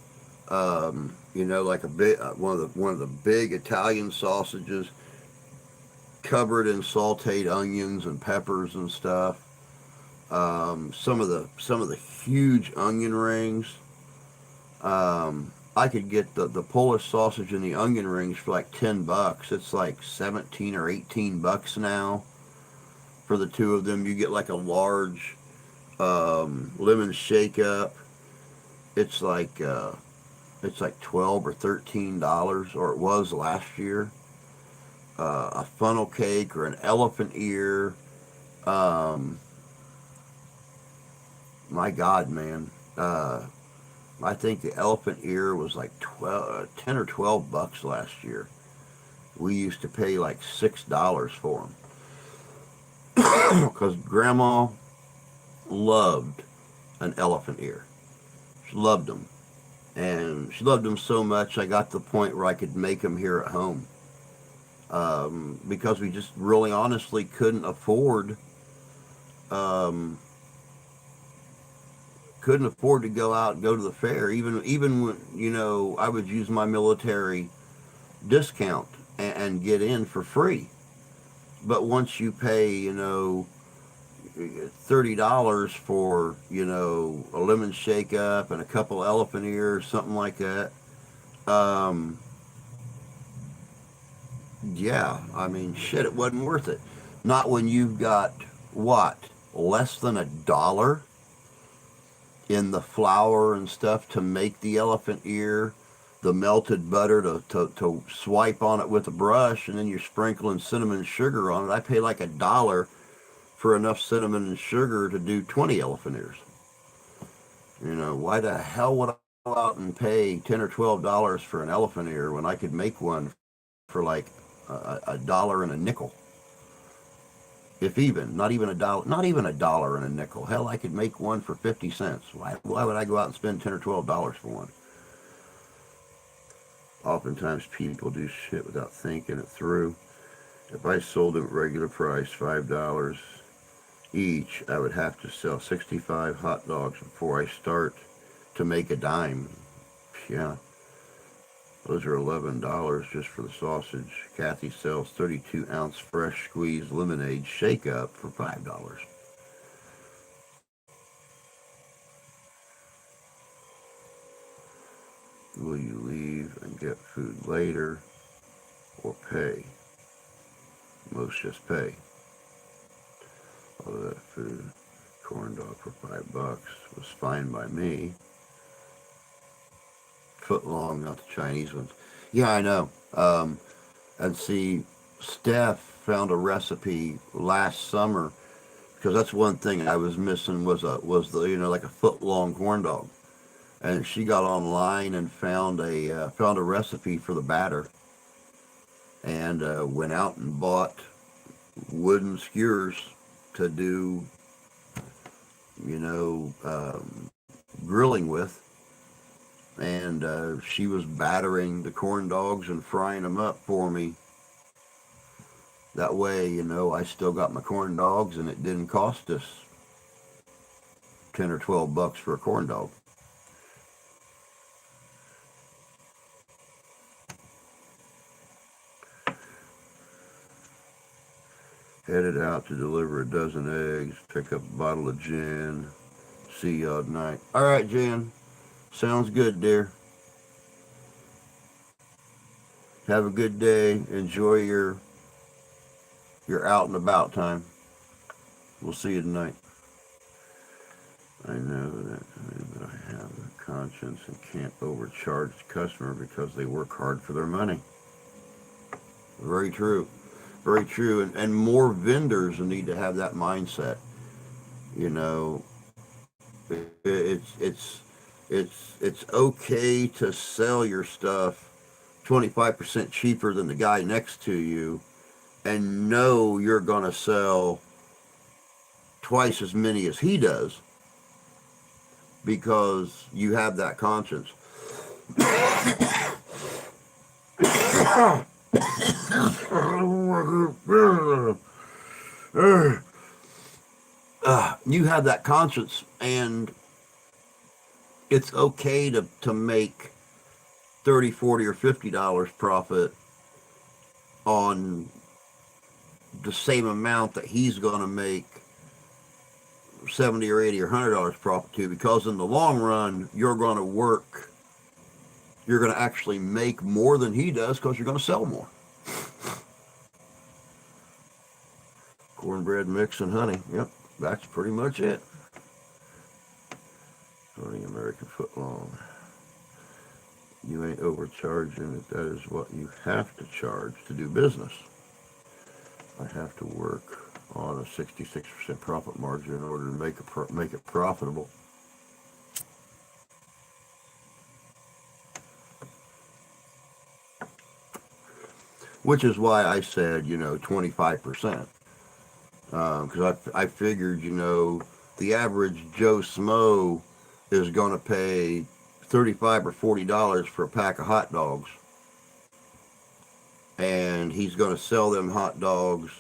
[SPEAKER 1] like a big one of the big Italian sausages covered in sautéed onions and peppers and stuff. Some of the huge onion rings. I could get the Polish sausage and the onion rings for like $10. It's like 17 or 18 bucks now for the two of them. You get like a large lemon shake up. It's like uh, it's like $12 or $13, or it was last year. A funnel cake or an elephant ear. Um, my God, man. I think the elephant ear was like 10 or $12 last year. We used to pay like $6 for them because Grandma loved an elephant ear. She loved them, and she loved them so much. I got to the point where I could make them here at home because we just really honestly um, couldn't afford to go out and go to the fair. Even when I would use my military discount and get in for free. But once you pay, $30 for a lemon shake up and a couple elephant ears, something like that. Um, yeah, I mean, shit, it wasn't worth it. Not when you've got what, less than $1 in the flour and stuff to make the elephant ear, the melted butter to swipe on it with a brush, and then you're sprinkling cinnamon and sugar on it. I pay like $1 for enough cinnamon and sugar to do 20 elephant ears. Why the hell would I go out and pay $10 or $12 for an elephant ear when I could make one for like a dollar and a nickel? If even, not even $1, not even $1 and a nickel. Hell, I could make one for 50 cents. Why would I go out and spend $10 or $12 for one? Oftentimes people do shit without thinking it through. If I sold them at regular price, $5 each, I would have to sell 65 hot dogs before I start to make a dime. Yeah, those are $11 just for the sausage. Kathy sells 32-ounce fresh squeezed lemonade shake up for $5. Will you leave and get food later or pay? Most just pay. All of that food, corn dog for $5 was fine by me. Foot long, not the Chinese ones. Yeah, I know. And see, Steph found a recipe last summer because that's one thing I was missing was the like a foot long corn dog, and she got online and found a recipe for the batter, and went out and bought wooden skewers to do you know grilling with, and she was battering the corn dogs and frying them up for me. That way, I still got my corn dogs, and it didn't cost us. 10 or 12 bucks for a corn dog. Headed out to deliver a dozen eggs, pick up a bottle of gin. See y'all tonight. All right, Jen. Sounds good, dear. Have a good day. Enjoy your out and about time. We'll see you tonight. I know that I have a conscience and can't overcharge the customer because they work hard for their money. Very true. Very true. And more vendors need to have that mindset. You know, it's okay to sell your stuff 25% cheaper than the guy next to you and know you're going to sell twice as many as he does because you have that conscience. You have that conscience, and it's okay to make $30, $40, or $50 profit on the same amount that he's going to make $70 or $80 or $100 profit to, because in the long run you're going to actually make more than he does because you're going to sell more. Cornbread mix and honey. Yep, that's pretty much it. 20 American foot long. You ain't overcharging it. That is what you have to charge to do business. I have to work on a 66% profit margin in order to make it profitable. Which is why I said, 25%. Because I figured, the average Joe Smo is going to pay $35 or $40 for a pack of hot dogs. And he's going to sell them hot dogs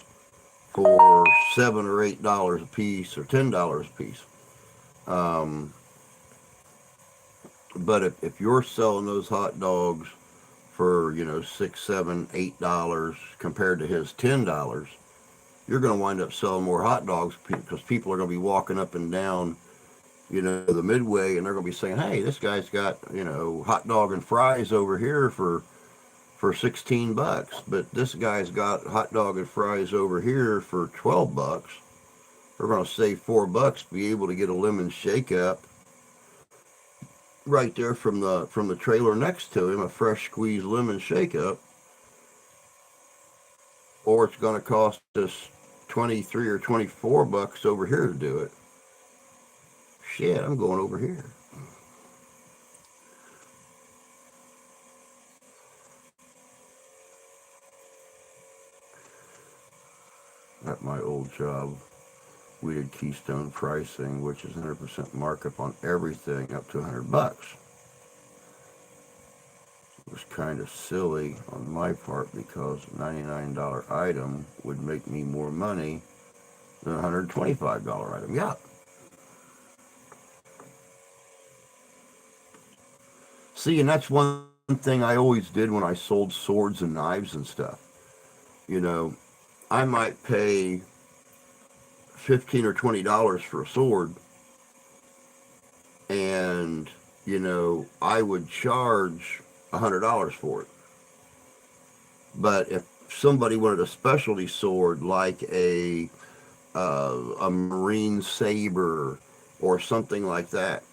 [SPEAKER 1] for $7 or $8 a piece or $10 a piece. But if you're selling those hot dogs for, $6, $7, $8 compared to his $10, you're going to wind up selling more hot dogs because people are going to be walking up and down, the Midway, and they're going to be saying, hey, this guy's got, hot dog and fries over here for $16, but this guy's got hot dog and fries over here for $12. We're going to save $4, be able to get a lemon shake up right there from the trailer next to him, a fresh squeezed lemon shake up, or it's going to cost us $23 or $24 over here to do it. Shit, I'm going over here. At my old job, we did Keystone pricing, which is 100% markup on everything up to $100. It was kind of silly on my part because a $99 item would make me more money than a $125 item. Yeah. See, and that's one thing I always did when I sold swords and knives and stuff. I might pay $15 or $20 for a sword, and I would charge $100 for it. But if somebody wanted a specialty sword like a marine saber or something like that,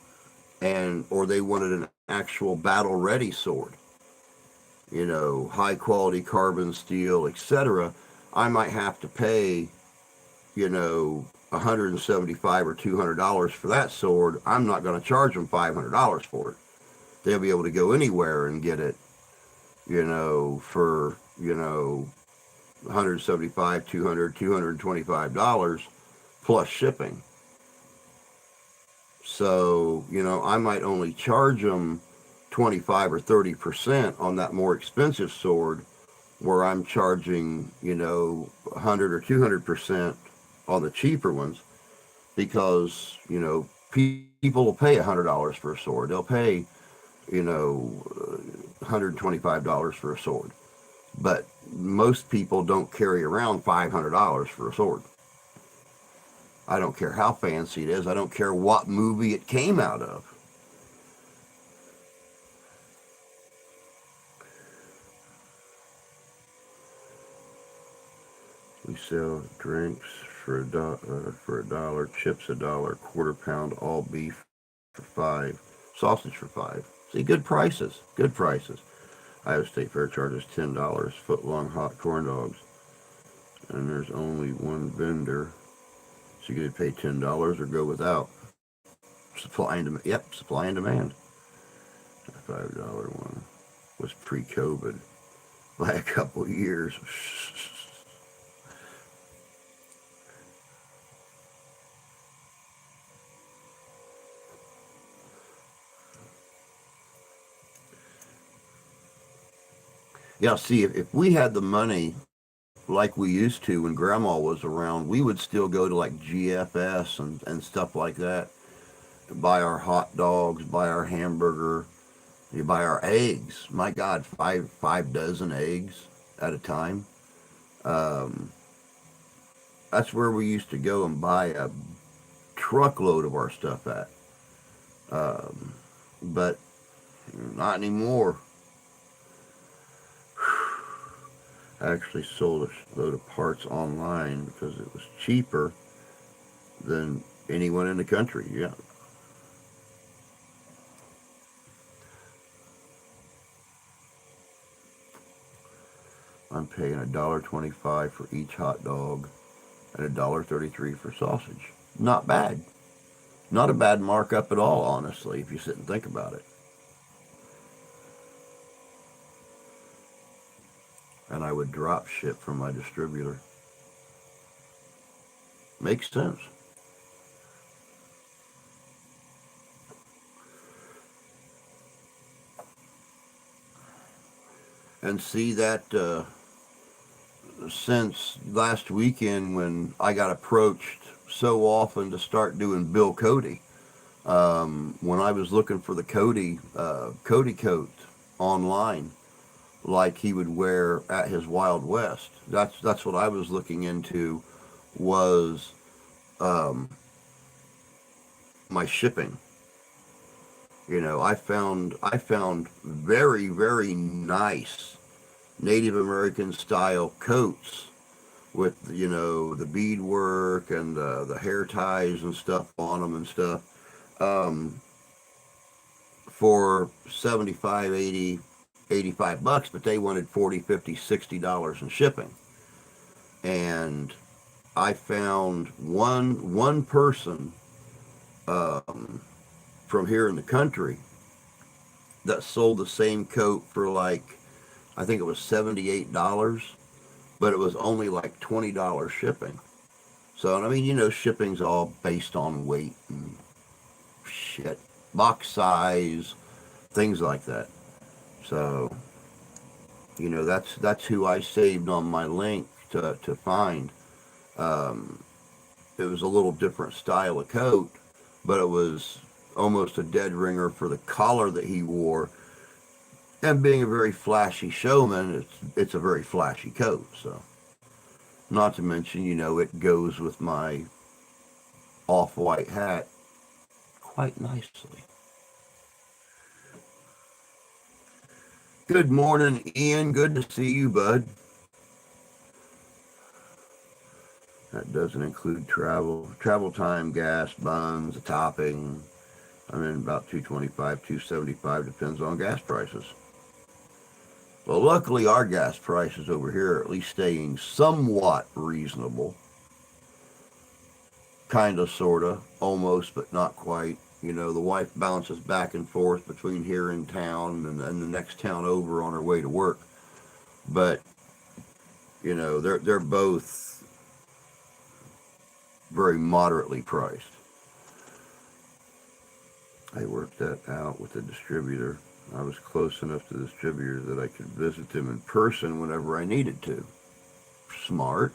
[SPEAKER 1] or they wanted an actual battle ready sword, high quality carbon steel, etc., I might have to pay $175 or $200 for that sword. I'm not going to charge them $500 for it. They'll be able to go anywhere and get it, for, $175, $200, $225 plus shipping. So, I might only charge them 25 or 30% on that more expensive sword, where I'm charging, 100 or 200% on the cheaper ones, because, People will pay $100 for a sword. They'll pay, you know, $125 for a sword. But most people don't carry around $500 for a sword. I don't care how fancy it is. I don't care what movie it came out of. We sell drinks for a dollar, chips a dollar, quarter pound, all beef for $5, sausage for $5. See, good prices, good prices. Iowa State Fair charges $10, foot long hot corn dogs, and there's only one vendor, so you could pay $10 or go without. Supply and demand. Yep, supply and demand. The $5 one was pre-COVID by a couple years. Yeah, see, if we had the money like we used to when Grandma was around, we would still go to like GFS and stuff like that, buy our hot dogs, buy our hamburger, you buy our eggs. My God, five dozen eggs at a time. Um, that's where we used to go and buy a truckload of our stuff at. Um, but not anymore. I actually sold a load of parts online because it was cheaper than anyone in the country. Yeah. I'm paying $1.25 for each hot dog and $1.33 for sausage. Not bad. Not a bad markup at all, honestly, if you sit and think about it. And I would drop ship from my distributor. Makes sense. And see that since last weekend when I got approached so often to start doing Bill Cody, when I was looking for the Cody coat online, like he would wear at his Wild West. That's what I was looking into was um, my shipping. I found very very nice Native American style coats with the beadwork and the hair ties and stuff on them and stuff um, for 75, 80, 85 bucks, but they wanted 40, 50, $60 in shipping. And I found one person um, from here in the country that sold the same coat for like, I think it was $78, but it was only like $20 shipping. So, and I mean, shipping's all based on weight and shit, box size, things like that. So, that's who I saved on my link to find. Um, it was a little different style of coat, but it was almost a dead ringer for the collar that he wore. And being a very flashy showman, it's a very flashy coat. So, not to mention, it goes with my off-white hat quite nicely. Good morning, Ian. Good to see you, bud. That doesn't include travel time, gas, buns, the topping. I'm in about 225, 275, depends on gas prices. Well, luckily our gas prices over here are at least staying somewhat reasonable. Kind of, sort of, almost, but not quite. The wife bounces back and forth between here in town and the next town over on her way to work. But, they're both very moderately priced. I worked that out with the distributor. I was close enough to the distributor that I could visit them in person whenever I needed to. Smart.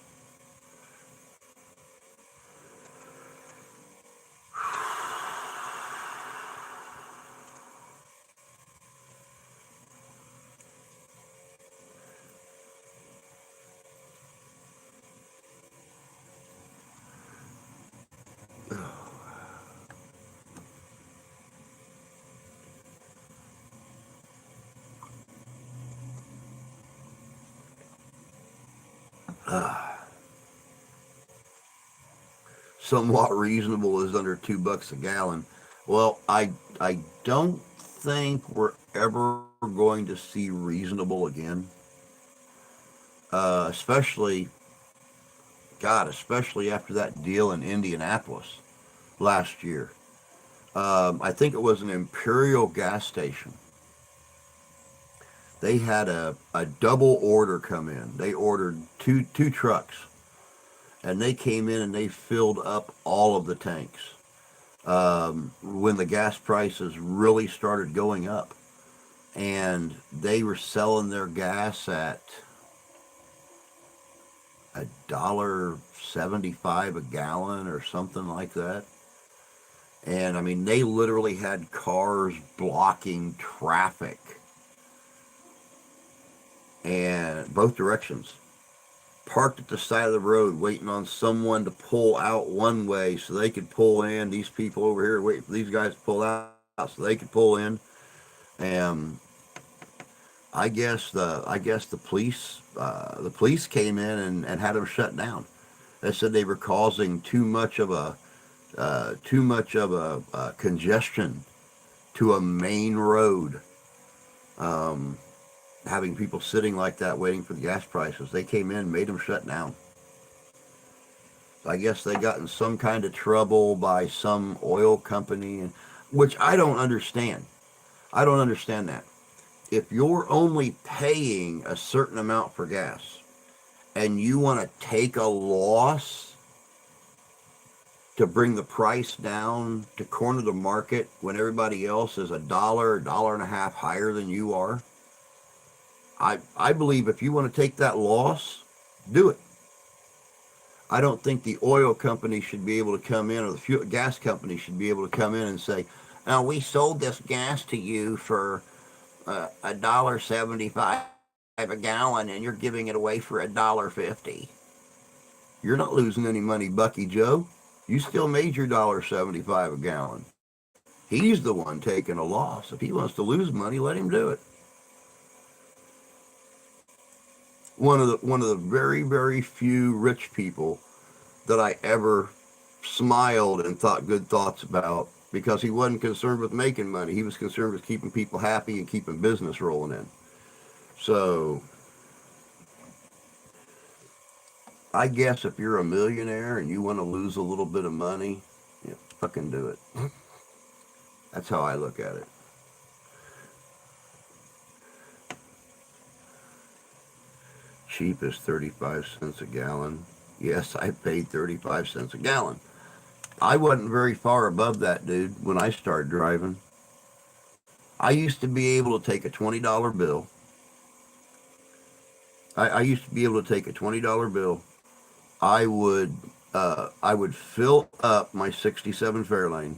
[SPEAKER 1] Somewhat reasonable is under $2 a gallon. Well, I don't think we're ever going to see reasonable again. Especially, God, especially after that deal in Indianapolis last year. I think it was an Imperial gas station. They had a double order come in. They ordered two trucks, and they came in and they filled up all of the tanks when the gas prices really started going up, and they were selling their gas at $1.75 a gallon or something like that. And I mean, they literally had cars blocking traffic and both directions, parked at the side of the road waiting on someone to pull out one way so they could pull in. These people over here waiting for these guys to pull out so they could pull in. And I guess the police came in and had them shut down. They said they were causing too much of a congestion to a main road. Um, Having people sitting like that waiting for the gas prices. They came in and made them shut down. So I guess they got in some kind of trouble by some oil company, which I don't understand. I don't understand that. If you're only paying a certain amount for gas and you want to take a loss to bring the price down to corner the market when everybody else is a dollar and a half higher than you are, I believe if you want to take that loss, do it. I don't think the oil company should be able to come in, or the fuel gas company should be able to come in and say, "Now we sold this gas to you for $1.75 a gallon, and you're giving it away for $1.50. You're not losing any money, Bucky Joe. You still made your $1.75 a gallon. He's the one taking a loss. If he wants to lose money, let him do it." One of the very very few rich people that I ever smiled and thought good thoughts about, because he wasn't concerned with making money. He was concerned with keeping people happy and keeping business rolling in. So I guess if you're a millionaire and you want to lose a little bit of money, yeah, fucking do it. That's how I look at it. Cheap is 35 cents a gallon. Yes, I paid 35 cents a gallon. I wasn't very far above that, dude, when I started driving. I used to be able to take a $20 bill. I used to be able to take a $20 bill. I would I would fill up my 67 Fairlane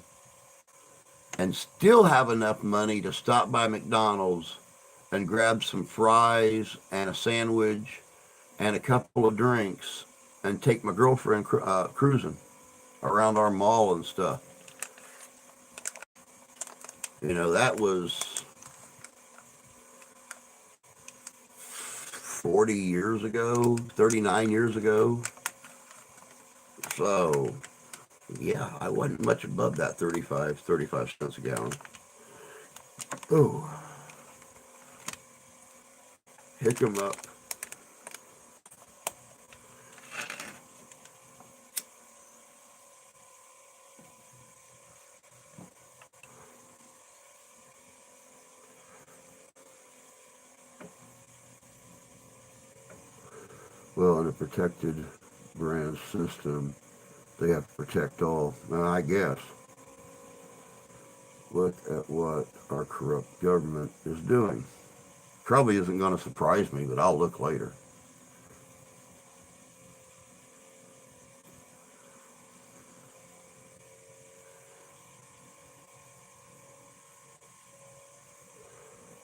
[SPEAKER 1] and still have enough money to stop by McDonald's and grab some fries and a sandwich and a couple of drinks and take my girlfriend cruising around our mall and stuff. That was 40 years ago, 39 years ago. So, yeah, I wasn't much above that 35 cents a gallon. Oh, hick 'em up. Well, in a protected brand system, they have to protect all. Now, I guess. Look at what our corrupt government is doing. Probably isn't going to surprise me, but I'll look later.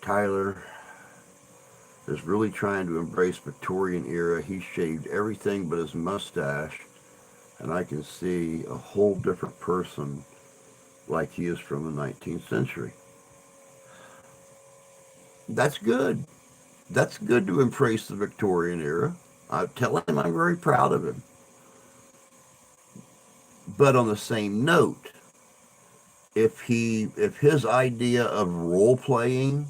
[SPEAKER 1] Tyler is really trying to embrace Victorian era. He shaved everything but his mustache, and I can see a whole different person like he is from the 19th century. That's good. That's good to embrace the Victorian era. I tell him I'm very proud of him. But on the same note, if his idea of role playing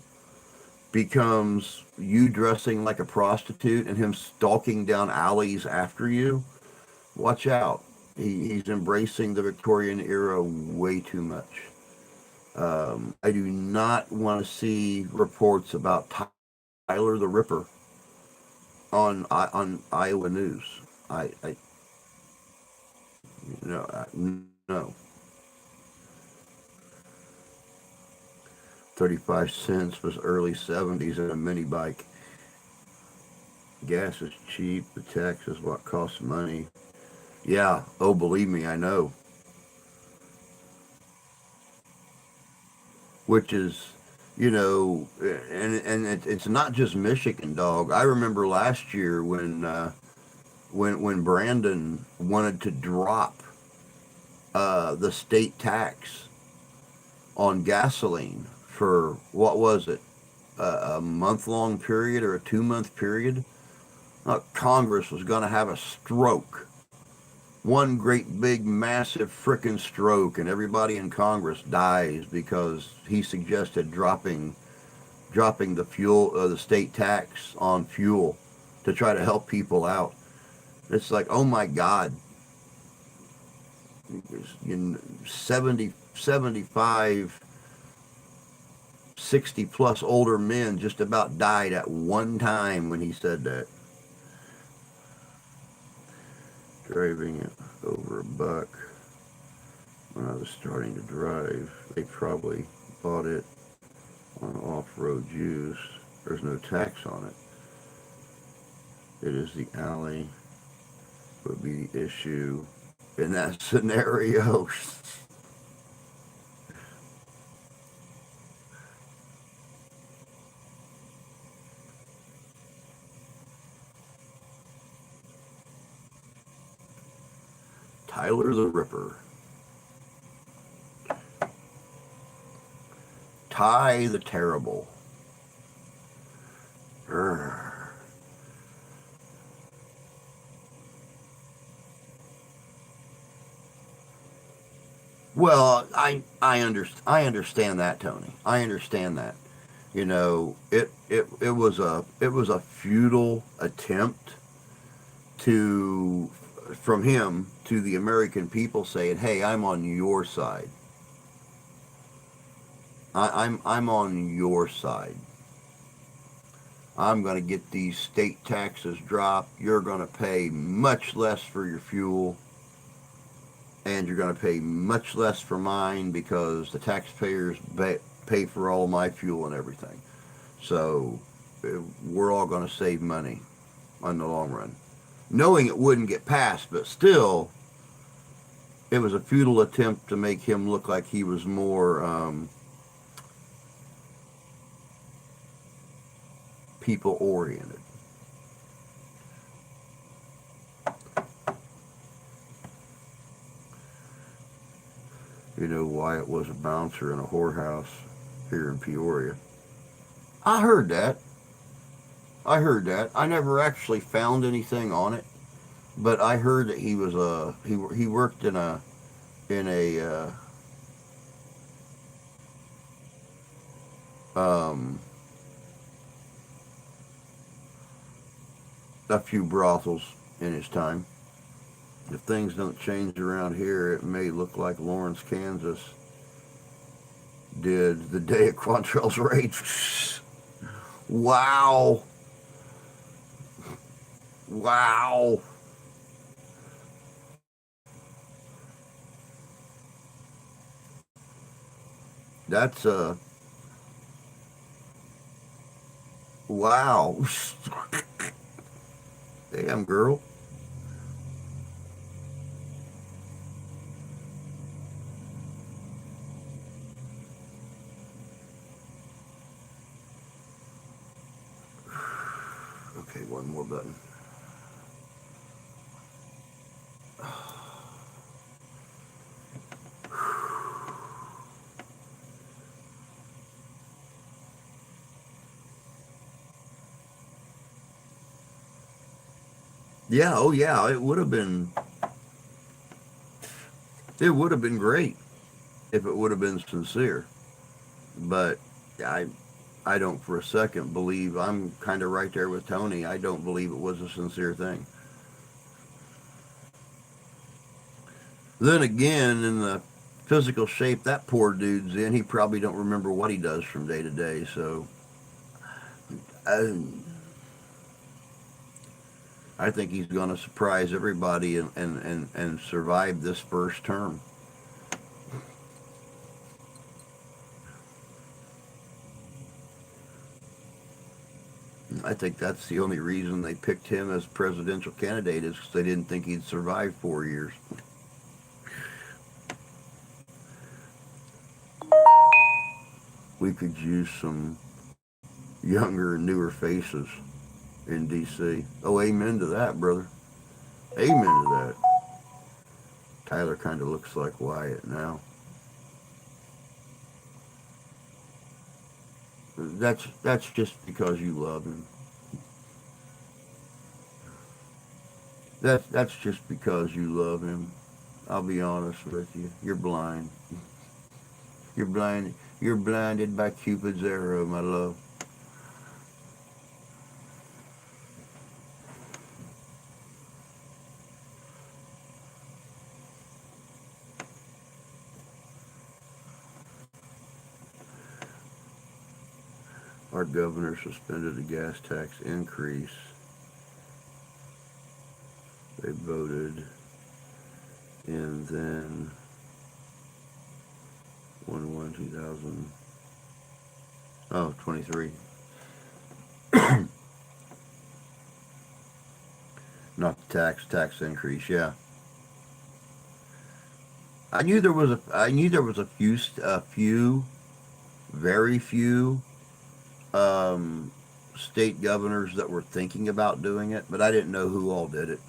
[SPEAKER 1] becomes you dressing like a prostitute and him stalking down alleys after you, watch out. He's embracing the Victorian era way too much. I do not want to see reports about Tyler the Ripper on Iowa News. I no. 35 cents was early 70s in a mini bike. Gas is cheap. The tax is what costs money. Yeah. Oh, believe me, I know. Which is, it's not just Michigan, dog. I remember last year when Brandon wanted to drop the state tax on gasoline for what was it, a month long period or a 2 month period. Congress was going to have a stroke, one great big massive frickin' stroke, and everybody in Congress dies because he suggested dropping the state tax on fuel to try to help people out. It's like, oh my God, 70, 75, 60 plus older men just about died at one time when he said that. Driving it over a buck. When I was starting to drive, they probably bought it on off-road use. There's no tax on it. It is the alley would be the issue in that scenario. Tyler the Ripper. Ty the Terrible. Urgh. Well, I understand that, Tony. I understand that. It was a futile attempt to from him to the American people saying, "Hey, I'm on your side. I'm on your side. I'm going to get these state taxes dropped. You're going to pay much less for your fuel, and you're going to pay much less for mine because the taxpayers pay for all my fuel and everything. So we're all going to save money on the long run." Knowing it wouldn't get passed, but still, it was a futile attempt to make him look like he was more people oriented. Wyatt was a bouncer in a whorehouse here in Peoria. I heard that. I heard that. I never actually found anything on it, but I heard that he worked in um, a few brothels in his time. If things don't change around here, it may look like Lawrence, Kansas did the day of Quantrell's raid. Wow. Wow. That's wow. Damn, girl. Okay, one more button. Yeah, oh yeah, it would have been great if it would have been sincere. But I I don't for a second believe, I'm kind of right there with Tony. I don't believe it was a sincere thing. Then again, in the physical shape that poor dude's in, he probably don't remember what he does from day to day. So I, I think he's going to surprise everybody and survive this first term. I think that's the only reason they picked him as presidential candidate is because they didn't think he'd survive 4 years. We could use some younger and newer faces in D.C. Oh, amen to that, brother. Amen to that. Tyler kind of looks like Wyatt now. That's just because you love him. That's just because you love him. I'll be honest with you. You're blind. You're blind. You're blinded by Cupid's arrow, my love. Our governor suspended the gas tax increase. They voted, and then 1/1/2000. Oh, 23. Not the tax increase. Yeah, I knew there was very few um, state governors that were thinking about doing it, but I didn't know who all did it.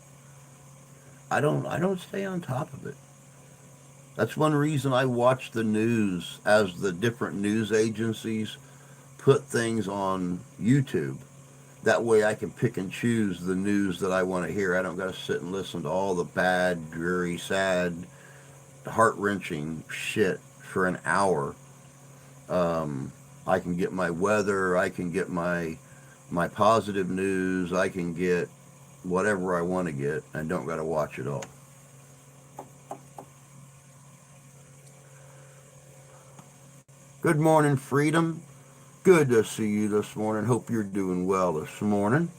[SPEAKER 1] I don't stay on top of it. That's one reason I watch the news as the different news agencies put things on YouTube. That way I can pick and choose the news that I want to hear. I don't got to sit and listen to all the bad, dreary, sad, heart wrenching shit for an hour. Um, I can get my weather. I can get my positive news. I can get whatever I want to get, and don't got to watch it all. Good morning, Freedom. Good to see you this morning. Hope you're doing well this morning.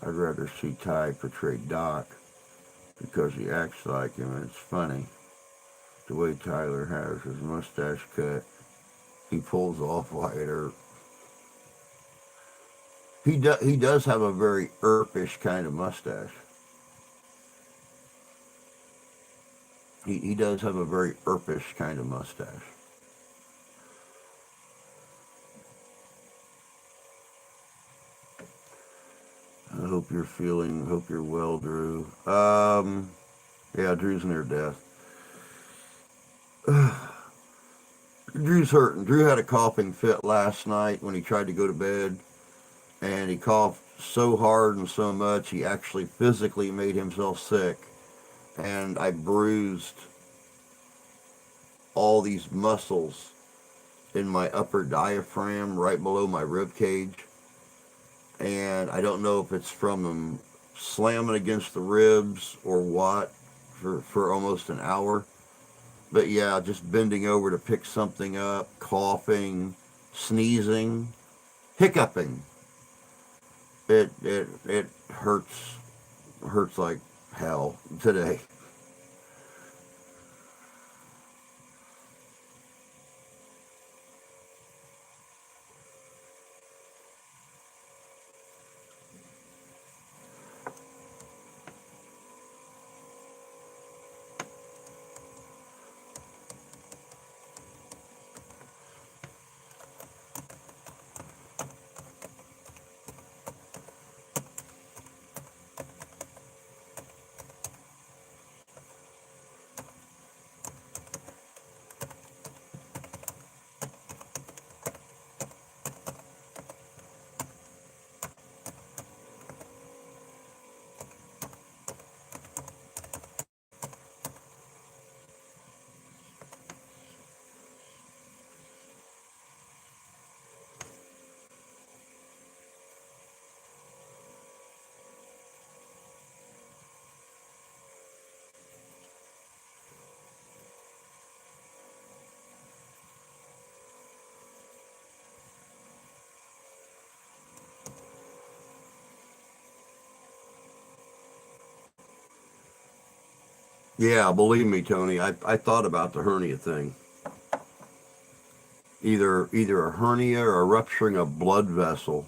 [SPEAKER 1] I'd rather see Ty portray Doc because he acts like him, and it's funny the way Tyler has his mustache cut. He pulls off Wyatt Earp. He does have a very Earpish kind of mustache. He does have a very Earpish kind of mustache. Hope you're well, Drew. Yeah, Drew's near death. Drew's hurting. Drew had a coughing fit last night when he tried to go to bed, and he coughed so hard and so much he actually physically made himself sick. And I bruised all these muscles in my upper diaphragm right below my rib cage. And I don't know if it's from him slamming against the ribs or what for almost an hour. But yeah, just bending over to pick something up, coughing, sneezing, hiccuping. It hurts like hell today. Yeah, believe me, Tony, I thought about the hernia thing. Either a hernia or rupturing a blood vessel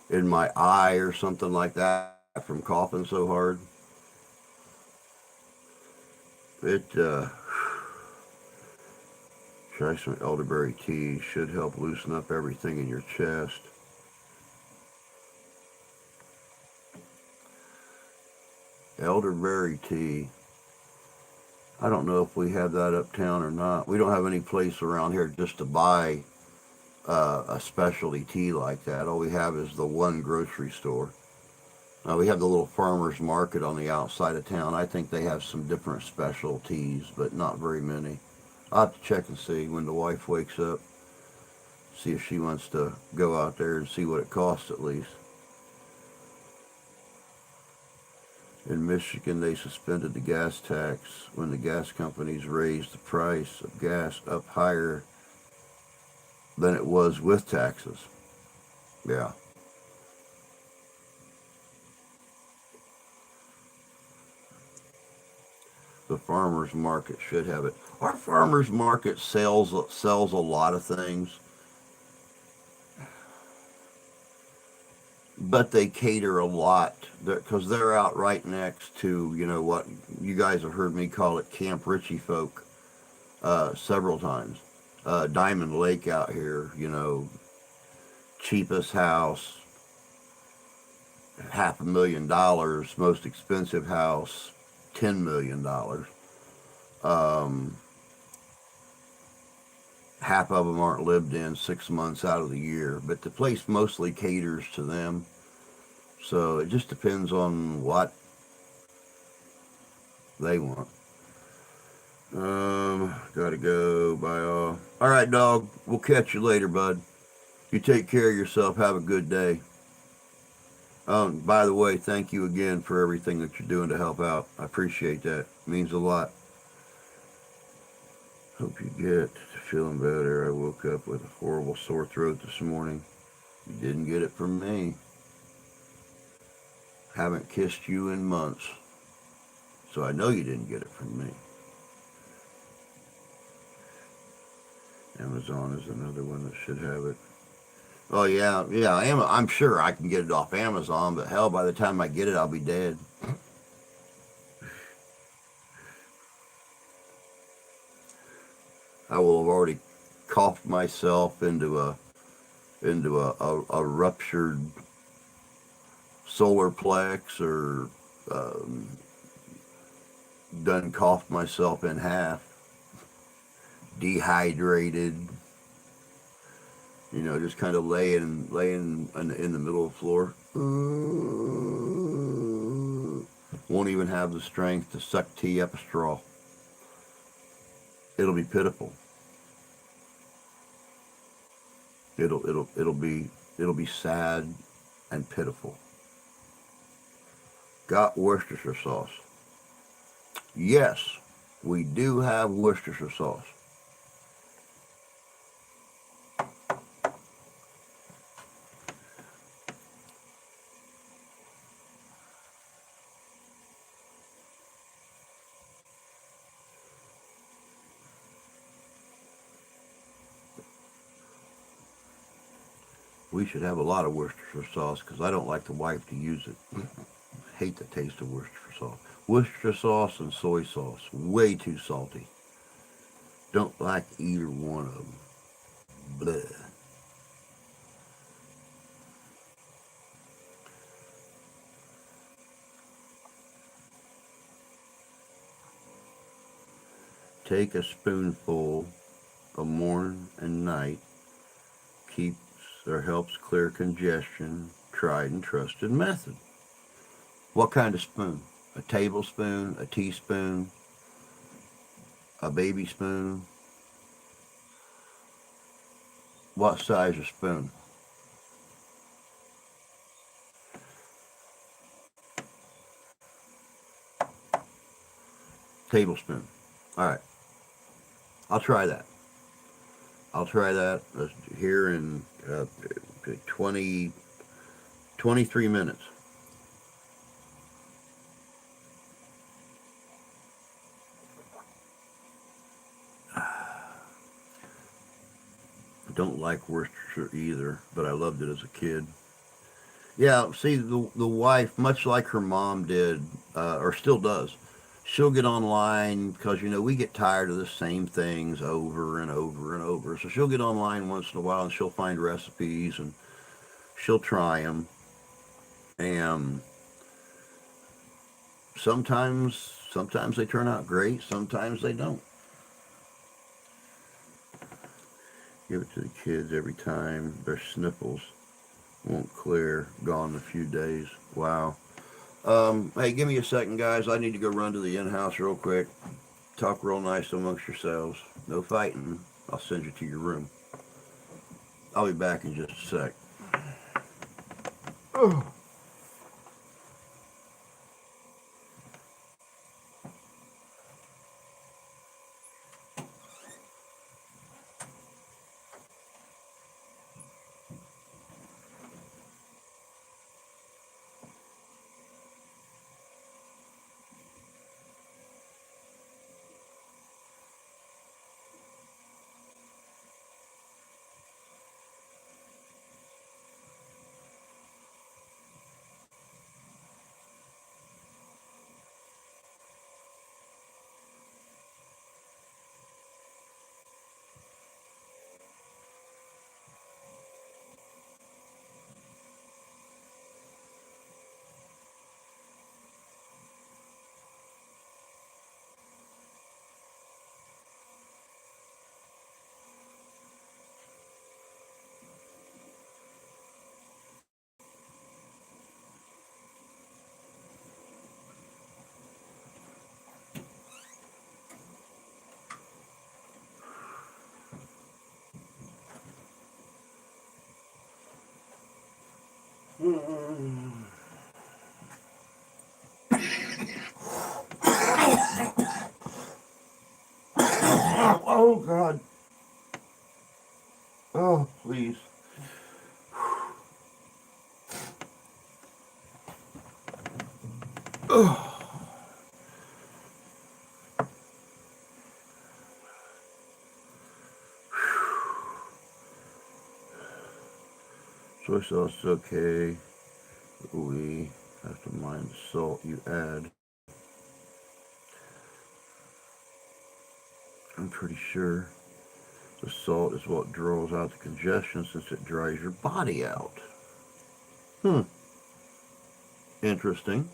[SPEAKER 1] in my eye or something like that from coughing so hard. It try some elderberry tea. Should help loosen up everything in your chest. Elderberry tea. I don't know if we have that uptown or not. We don't have any place around here just to buy a specialty tea like that. All we have is the one grocery store. We have the little farmers market on the outside of town. I think they have some different specialties, but not very many. I'll have to check and see when the wife wakes up, see if she wants to go out there and see what it costs at least. In Michigan, they suspended the gas tax when the gas companies raised the price of gas up higher than it was with taxes. Yeah. The farmers market should have it. Our farmers market sells a lot of things, but they cater a lot because they're out right next to, you know, what you guys have heard me call it, Camp Ritchie folk several times. Diamond Lake out here, you know, cheapest house, $500,000. Most expensive house, $10 million. Um, Half of them aren't lived in 6 months out of the year, but the place mostly caters to them. So it just depends on what they want. Gotta go. Bye all. All right, dog. We'll catch you later, bud. You take care of yourself. Have a good day. By the way, thank you again for everything that you're doing to help out. I appreciate that. It means a lot. Hope you get feeling better. I woke up with a horrible sore throat this morning. You didn't get it from me. Haven't kissed you in months. So I know you didn't get it from me. Amazon is another one that should have it. Oh yeah, yeah. I'm sure I can get it off Amazon, but hell, by the time I get it, I'll be dead. I will have already coughed myself into a ruptured solar plex or um, done coughed myself in half, dehydrated. You know, just kind of laying in the middle of the floor. Won't even have the strength to suck tea up a straw. It'll be pitiful. It'll be sad and pitiful. Got Worcestershire sauce. Yes, we do have Worcestershire sauce. We should have a lot of Worcestershire sauce because I don't like the wife to use it. Hate the taste of Worcestershire sauce. Worcestershire sauce and soy sauce, way too salty. Don't like either one of them. Bleh. Take a spoonful of morning and night. Keeps or helps clear congestion. Tried and trusted method. What kind of spoon? A tablespoon, a teaspoon, a baby spoon? What size of spoon? Tablespoon. All right. I'll try that. I'll try that here in 20, 23 minutes. Don't like Worcestershire either, but I loved it as a kid. Yeah, see, the wife, much like her mom did, or still does, she'll get online because, we get tired of the same things over and over and over. So she'll get online once in a while and she'll find recipes and she'll try them. And sometimes they turn out great, sometimes they don't. Give it to the kids every time. Their sniffles won't clear. Gone in a few days. Wow. Hey, give me a second, guys. I need to go run to the in-house real quick. Talk real nice amongst yourselves. No fighting. I'll send you to your room. I'll be back in just a sec. Oh. Oh, God. Oh, please. Oh. Soy sauce is okay. We have to mind the salt you add. I'm pretty sure the salt is what draws out the congestion since it dries your body out. Interesting.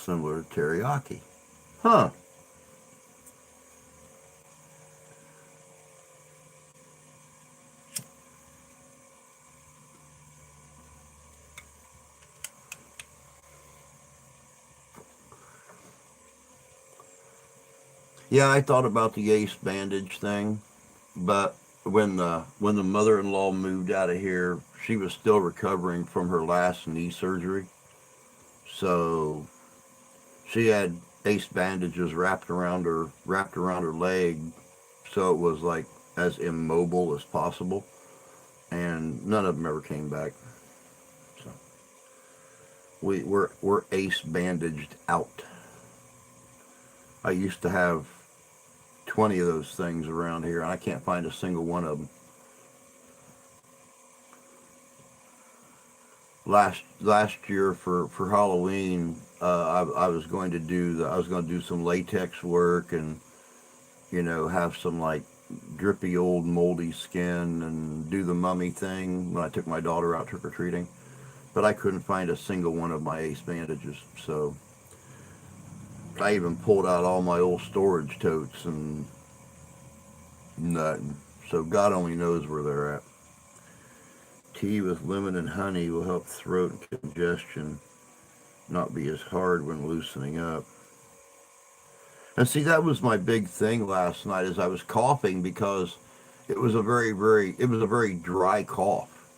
[SPEAKER 1] Similar to teriyaki. Huh. Yeah, I thought about the ace bandage thing, but when the mother-in-law moved out of here, she was still recovering from her last knee surgery. So she had ace bandages wrapped around her leg, so it was like as immobile as possible, and none of them ever came back. So we're ace bandaged out. I used to have 20 of those things around here, and I can't find a single one of them. Last year for Halloween, I was going to do some latex work and have some like drippy old moldy skin and do the mummy thing when I took my daughter out trick or treating. But I couldn't find a single one of my ace bandages, so I even pulled out all my old storage totes and nothing. So God only knows where they're at. Tea with lemon and honey will help throat and congestion not be as hard when loosening up. And see, that was my big thing last night as I was coughing because it was a very dry cough.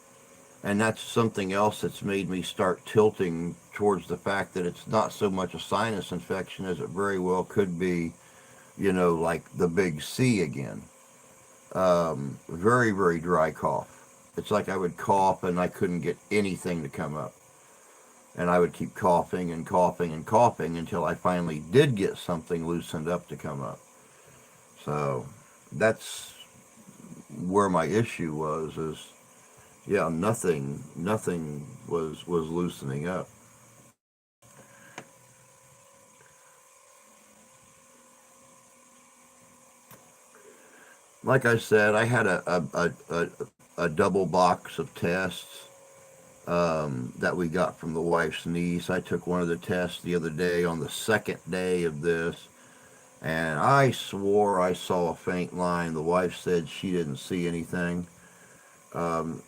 [SPEAKER 1] And that's something else that's made me start tilting towards the fact that it's not so much a sinus infection as it very well could be, like the big C again. Very, very dry cough. It's like I would cough and I couldn't get anything to come up. And I would keep coughing and coughing and coughing until I finally did get something loosened up to come up. So that's where my issue was, is yeah, nothing was loosening up. Like I said, I had a double box of tests that we got from the wife's niece. I took one of the tests the other day on the second day of this, and I swore I saw a faint line. The wife said she didn't see anything.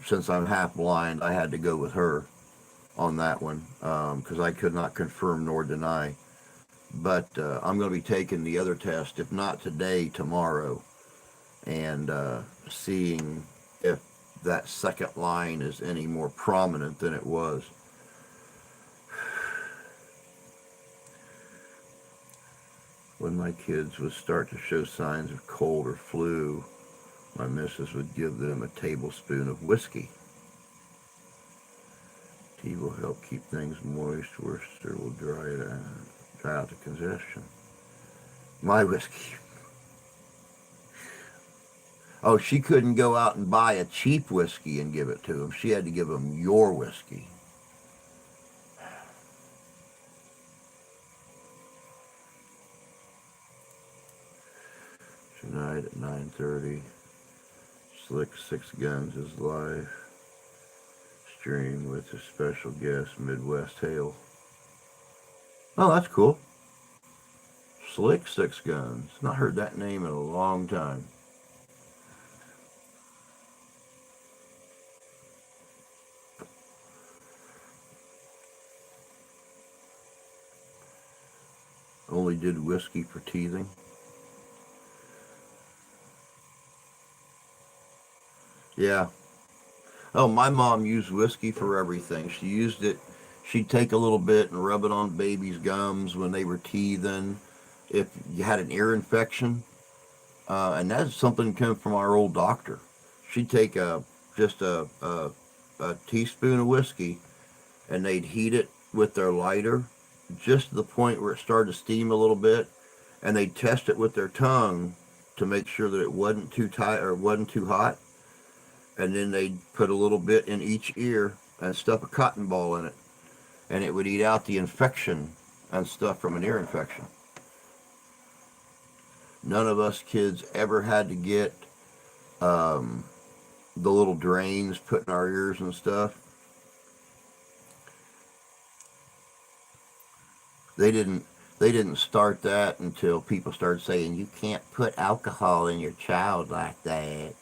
[SPEAKER 1] Since I'm half blind, I had to go with her on that one because I could not confirm nor deny. But I'm going to be taking the other test, if not today, tomorrow, and seeing if that second line is any more prominent than it was. When my kids would start to show signs of cold or flu, my missus would give them a tablespoon of whiskey. Tea will help keep things moist. Worcester will dry out the congestion. My whiskey. Oh, she couldn't go out and buy a cheap whiskey and give it to them. She had to give them your whiskey. Tonight at 9:30, Slick Six Guns is live stream with a special guest, Midwest Hail. Oh, that's cool. Slick Six Guns. Not heard that name in a long time. Only did whiskey for teething. Yeah. Oh, my mom used whiskey for everything. She used it. She'd take a little bit and rub it on babies' gums when they were teething. If you had an ear infection, and that's something that came from our old doctor. She'd take just a teaspoon of whiskey, and they'd heat it with their lighter just to the point where it started to steam a little bit, and they'd test it with their tongue to make sure that it wasn't too tight or wasn't too hot, and then they'd put a little bit in each ear and stuff a cotton ball in it, and it would eat out the infection and stuff from an ear infection. None of us kids ever had to get the little drains put in our ears and stuff. They didn't start that until people started saying you can't put alcohol in your child like that.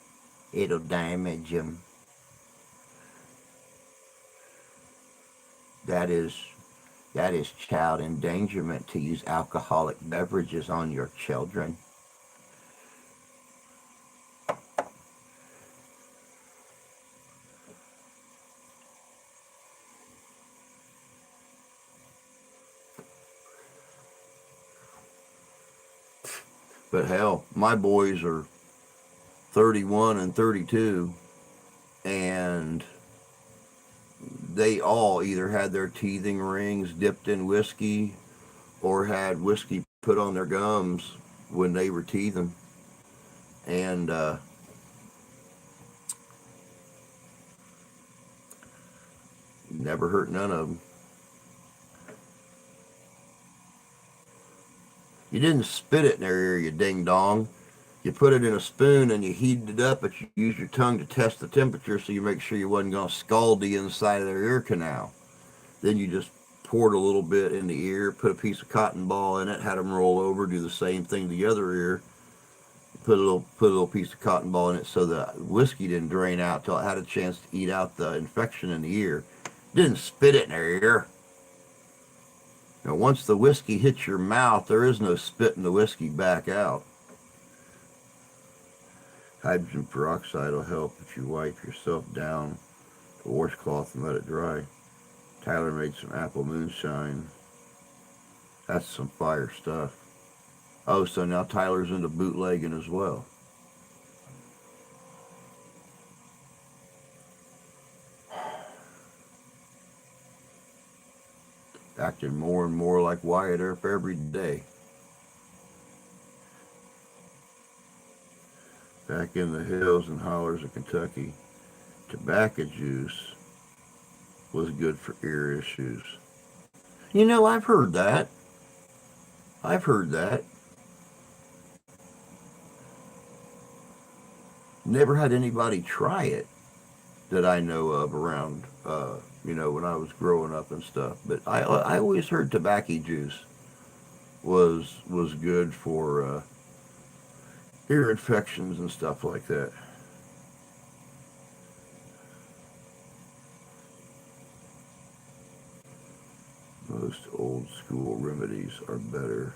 [SPEAKER 1] It'll damage him. That is that is child endangerment to use alcoholic beverages on your children. But hell, my boys are 31 and 32, and they all either had their teething rings dipped in whiskey or had whiskey put on their gums when they were teething. And never hurt none of them. You didn't spit it in their ear, you ding dong. You put it in a spoon and you heated it up, but you used your tongue to test the temperature so you make sure you wasn't going to scald the inside of their ear canal. Then you just poured a little bit in the ear, put a piece of cotton ball in it, had them roll over, do the same thing to the other ear, put a little piece of cotton ball in it so the whiskey didn't drain out till it had a chance to eat out the infection in the ear. Didn't spit it in their ear. Now, once the whiskey hits your mouth, there is no spitting the whiskey back out. Hydrogen peroxide will help if you wipe yourself down with a washcloth and let it dry. Tyler made some apple moonshine. That's some fire stuff. Oh, so now Tyler's into bootlegging as well. Acting more and more like Wyatt Earp every day. Back in the hills and hollers of Kentucky, tobacco juice was good for ear issues. You know, I've heard that. I've heard that. Never had anybody try it that I know of around, when I was growing up and stuff. But I always heard tobacco juice was good for ear infections and stuff like that. Most old school remedies are better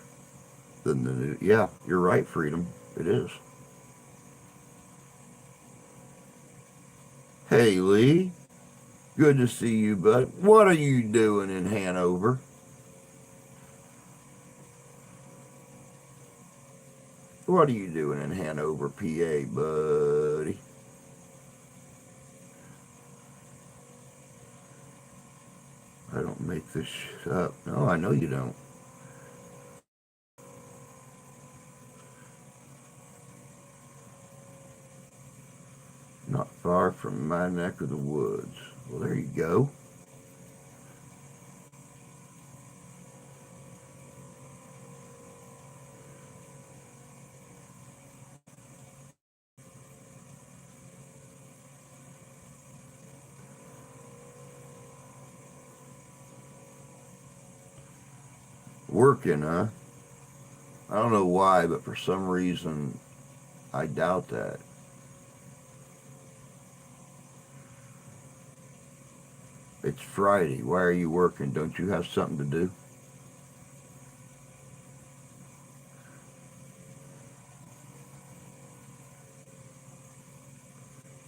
[SPEAKER 1] than the new. Yeah, you're right, Freedom. It is. Hey, Lee. Good to see you, bud. What are you doing in Hanover? What are you doing in Hanover, PA, buddy? I don't make this shit up. No, I know you don't. Not far from my neck of the woods. Well, there you go. Working, huh? I don't know why, but for some reason, I doubt that. It's Friday. Why are you working? Don't you have something to do?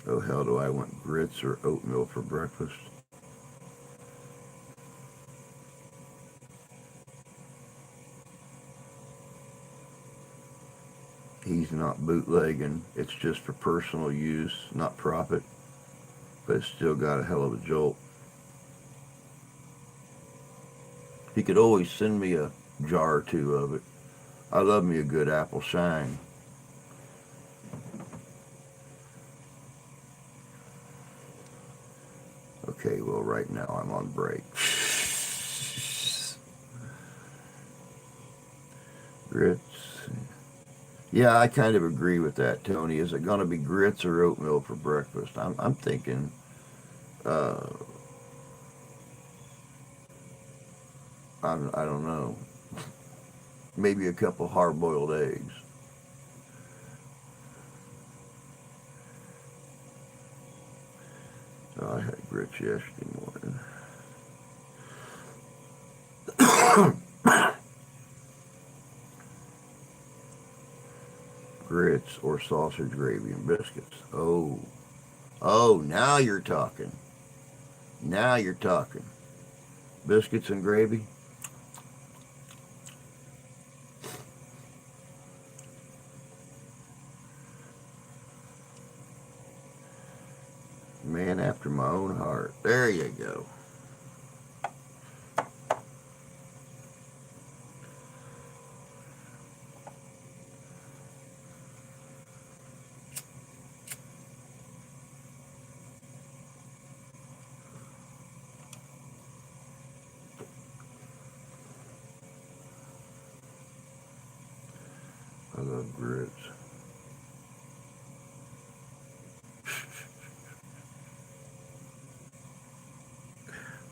[SPEAKER 1] Oh, hell, do I want grits or oatmeal for breakfast? He's not bootlegging. It's just for personal use, not profit, but it's still got a hell of a jolt. He could always send me a jar or two of it. I love me a good apple shine. Okay, well, right now I'm on break. Grits. Yeah, I kind of agree with that, Tony. Is it going to be grits or oatmeal for breakfast? I'm thinking, uh, I don't know, maybe a couple hard-boiled eggs. Oh, I had grits yesterday morning. Grits or sausage gravy and biscuits. Oh, now you're talking. Now you're talking. Biscuits and gravy? Man after my own heart. There you go. I love grits.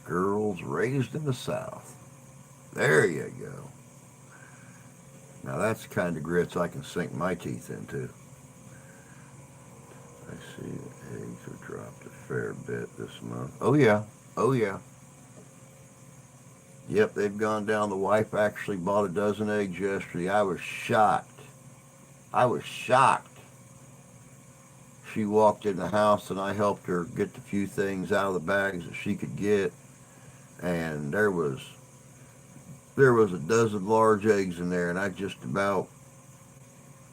[SPEAKER 1] Girls raised in the South. There you go. Now that's the kind of grits I can sink my teeth into. I see the eggs have dropped a fair bit this month. Oh yeah. Oh yeah. Yep, they've gone down. The wife actually bought a dozen eggs yesterday. I was shocked. I was shocked. She walked in the house and I helped her get the few things out of the bags that she could get. and there was a dozen large eggs in there, and I just about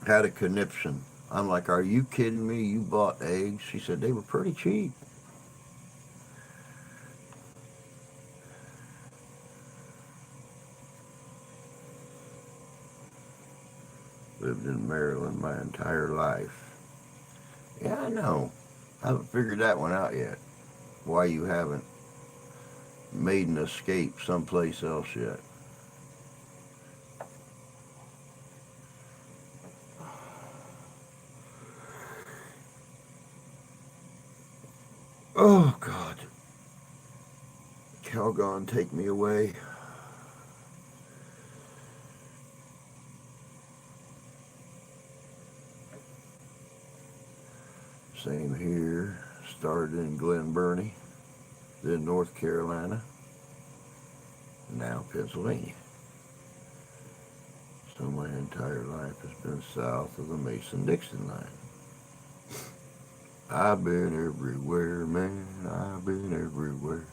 [SPEAKER 1] had a conniption. I'm like, "Are you kidding me? You bought eggs?" She said they were pretty cheap. Lived in Maryland my entire life. Yeah, I know. I haven't figured that one out yet. Why you haven't made an escape someplace else yet. Oh, God. Calgon, take me away. Same here. Started in Glen Burnie, then North Carolina, now Pennsylvania. So my entire life has been south of the Mason-Dixon line. I've been everywhere, man. I've been everywhere.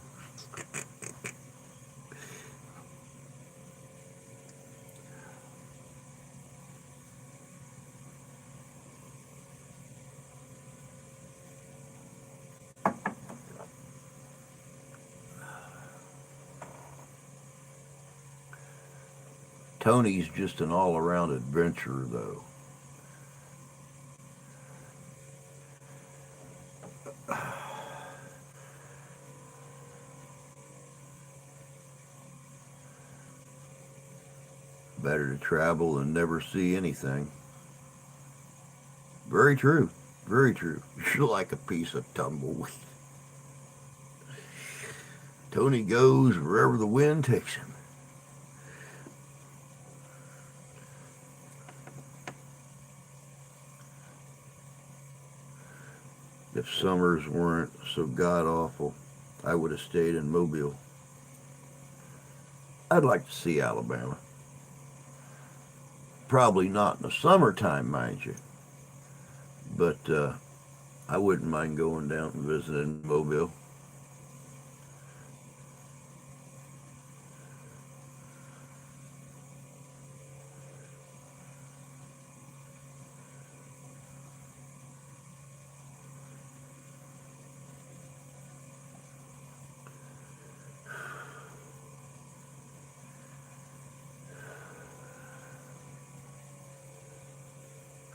[SPEAKER 1] Tony's just an all-around adventurer, though. Better to travel than never see anything. Very true. Very true. You're like a piece of tumbleweed. Tony goes wherever the wind takes him. If summers weren't so god awful, I would have stayed in Mobile. I'd like to see Alabama. Probably not in the summertime, mind you, but I wouldn't mind going down and visiting Mobile.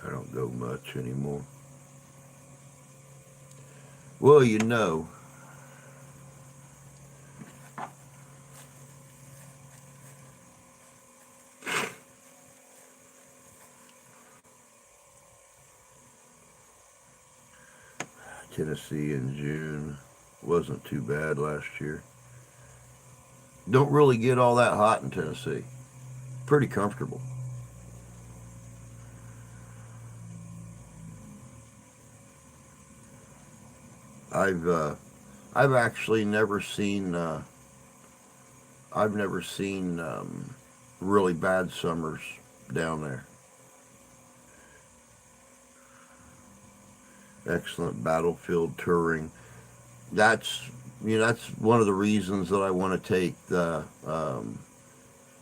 [SPEAKER 1] I don't go much anymore. Well, Tennessee in June wasn't too bad last year. Don't really get all that hot in Tennessee. Pretty comfortable. I've uh, I've actually never seen I've never seen really bad summers down there. Excellent battlefield touring. That's that's one of the reasons that I want to take the.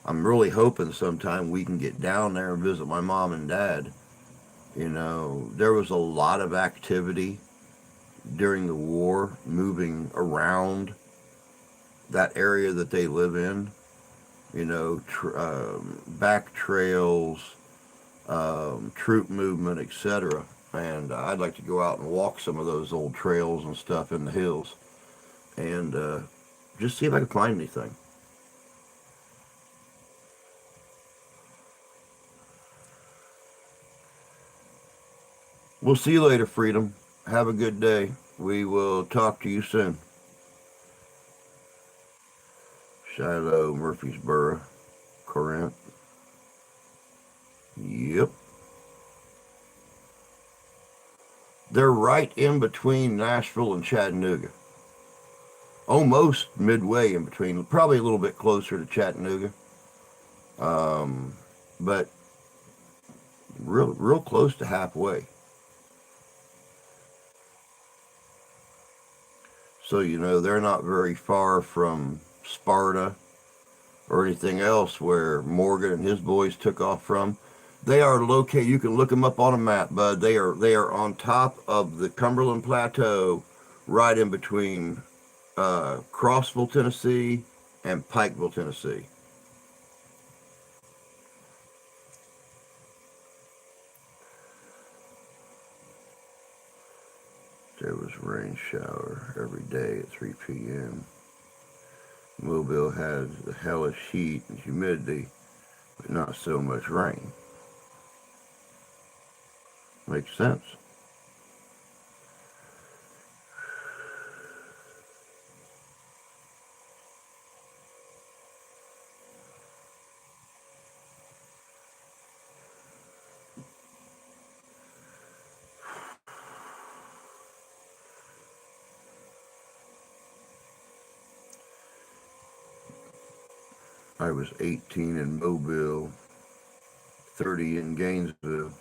[SPEAKER 1] I'm really hoping sometime we can get down there and visit my mom and dad. There was a lot of activity during the war, moving around that area that they live in. Back trails, troop movement, etc. And I'd like to go out and walk some of those old trails and stuff in the hills, and just see if I can find anything. We'll see you later, Freedom. Have a good day. We will talk to you soon. Shiloh, Murfreesboro, Corinth. Yep. They're right in between Nashville and Chattanooga. Almost midway in between. Probably a little bit closer to Chattanooga. Um, but real close to halfway. So they're not very far from Sparta, or anything else where Morgan and his boys took off from. They are located. You can look them up on a map, bud. They are on top of the Cumberland Plateau, right in between Crossville, Tennessee, and Pikeville, Tennessee. There was a rain shower every day at 3 p.m. Mobile has the hellish heat and humidity, but not so much rain. Makes sense. I was 18 in Mobile, 30 in Gainesville.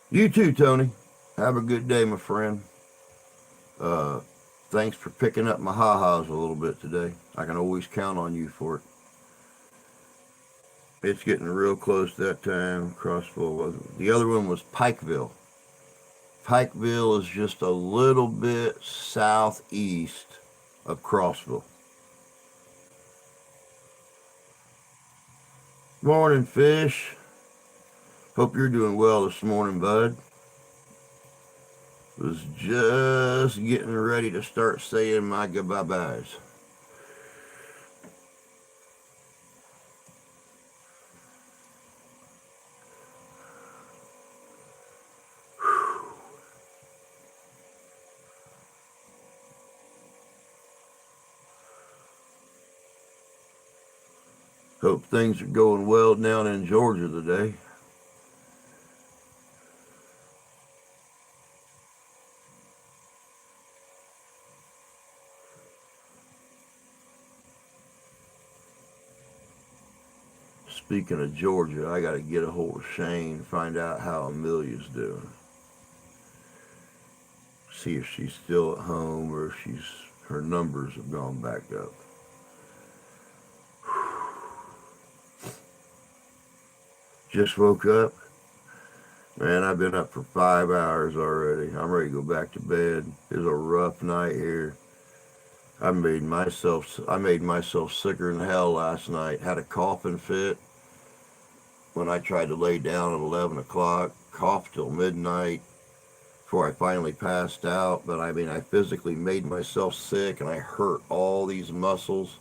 [SPEAKER 1] You too, Tony. Have a good day, my friend. Thanks for picking up my ha-has a little bit today. I can always count on you for it. It's getting real close that time. Crossville. The other one was Pikeville. Pikeville is just a little bit southeast of Crossville. Morning, Fish. Hope you're doing well this morning, bud. Was just getting ready to start saying my goodbye-byes. Hope things are going well down in Georgia today. Speaking of Georgia, I got to get a hold of Shane, find out how Amelia's doing. See if she's still at home or if her numbers have gone back up. Just woke up. Man, I've been up for 5 hours already. I'm ready to go back to bed. It was a rough night here. I made myself sicker than hell last night. Had a coughing fit when I tried to lay down at 11 o'clock. Coughed till midnight before I finally passed out. But I physically made myself sick, and I hurt all these muscles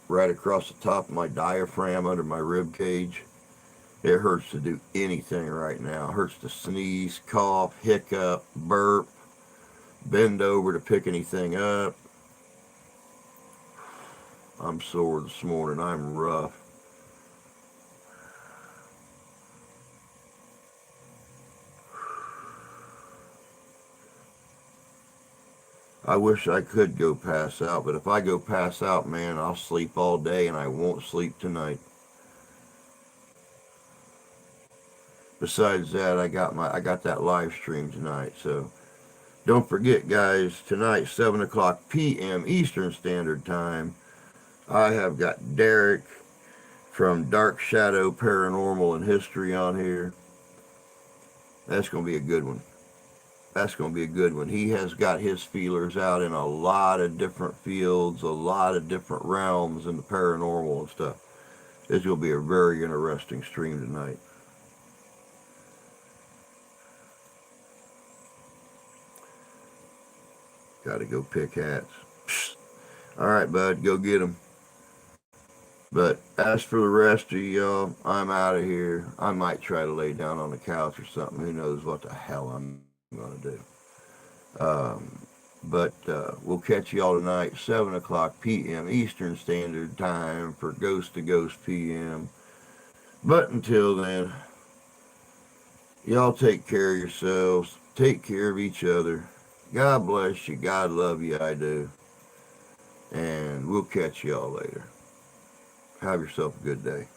[SPEAKER 1] right across the top of my diaphragm under my rib cage. It hurts to do anything right now. It hurts to sneeze, cough, hiccup, burp, bend over to pick anything up. I'm sore this morning. I'm rough. I wish I could go pass out, but if I go pass out, man, I'll sleep all day and I won't sleep tonight. Besides that, I got that live stream tonight, so don't forget, guys, tonight, 7 o'clock p.m. Eastern Standard Time, I have got Derek from Dark Shadow Paranormal and History on here. That's going to be a good one. That's going to be a good one. He has got his feelers out in a lot of different fields, a lot of different realms in the paranormal and stuff. It's going to be a very interesting stream tonight. Got to go pick hats. All right, bud, go get them. But as for the rest of y'all, I'm out of here. I might try to lay down on the couch or something. Who knows what the hell I'm going to do. But we'll catch y'all tonight, 7 o'clock p.m. Eastern Standard Time for Ghost to Ghost PM. But until then, y'all take care of yourselves. Take care of each other. God bless you. God love you. I do. And we'll catch y'all later. Have yourself a good day.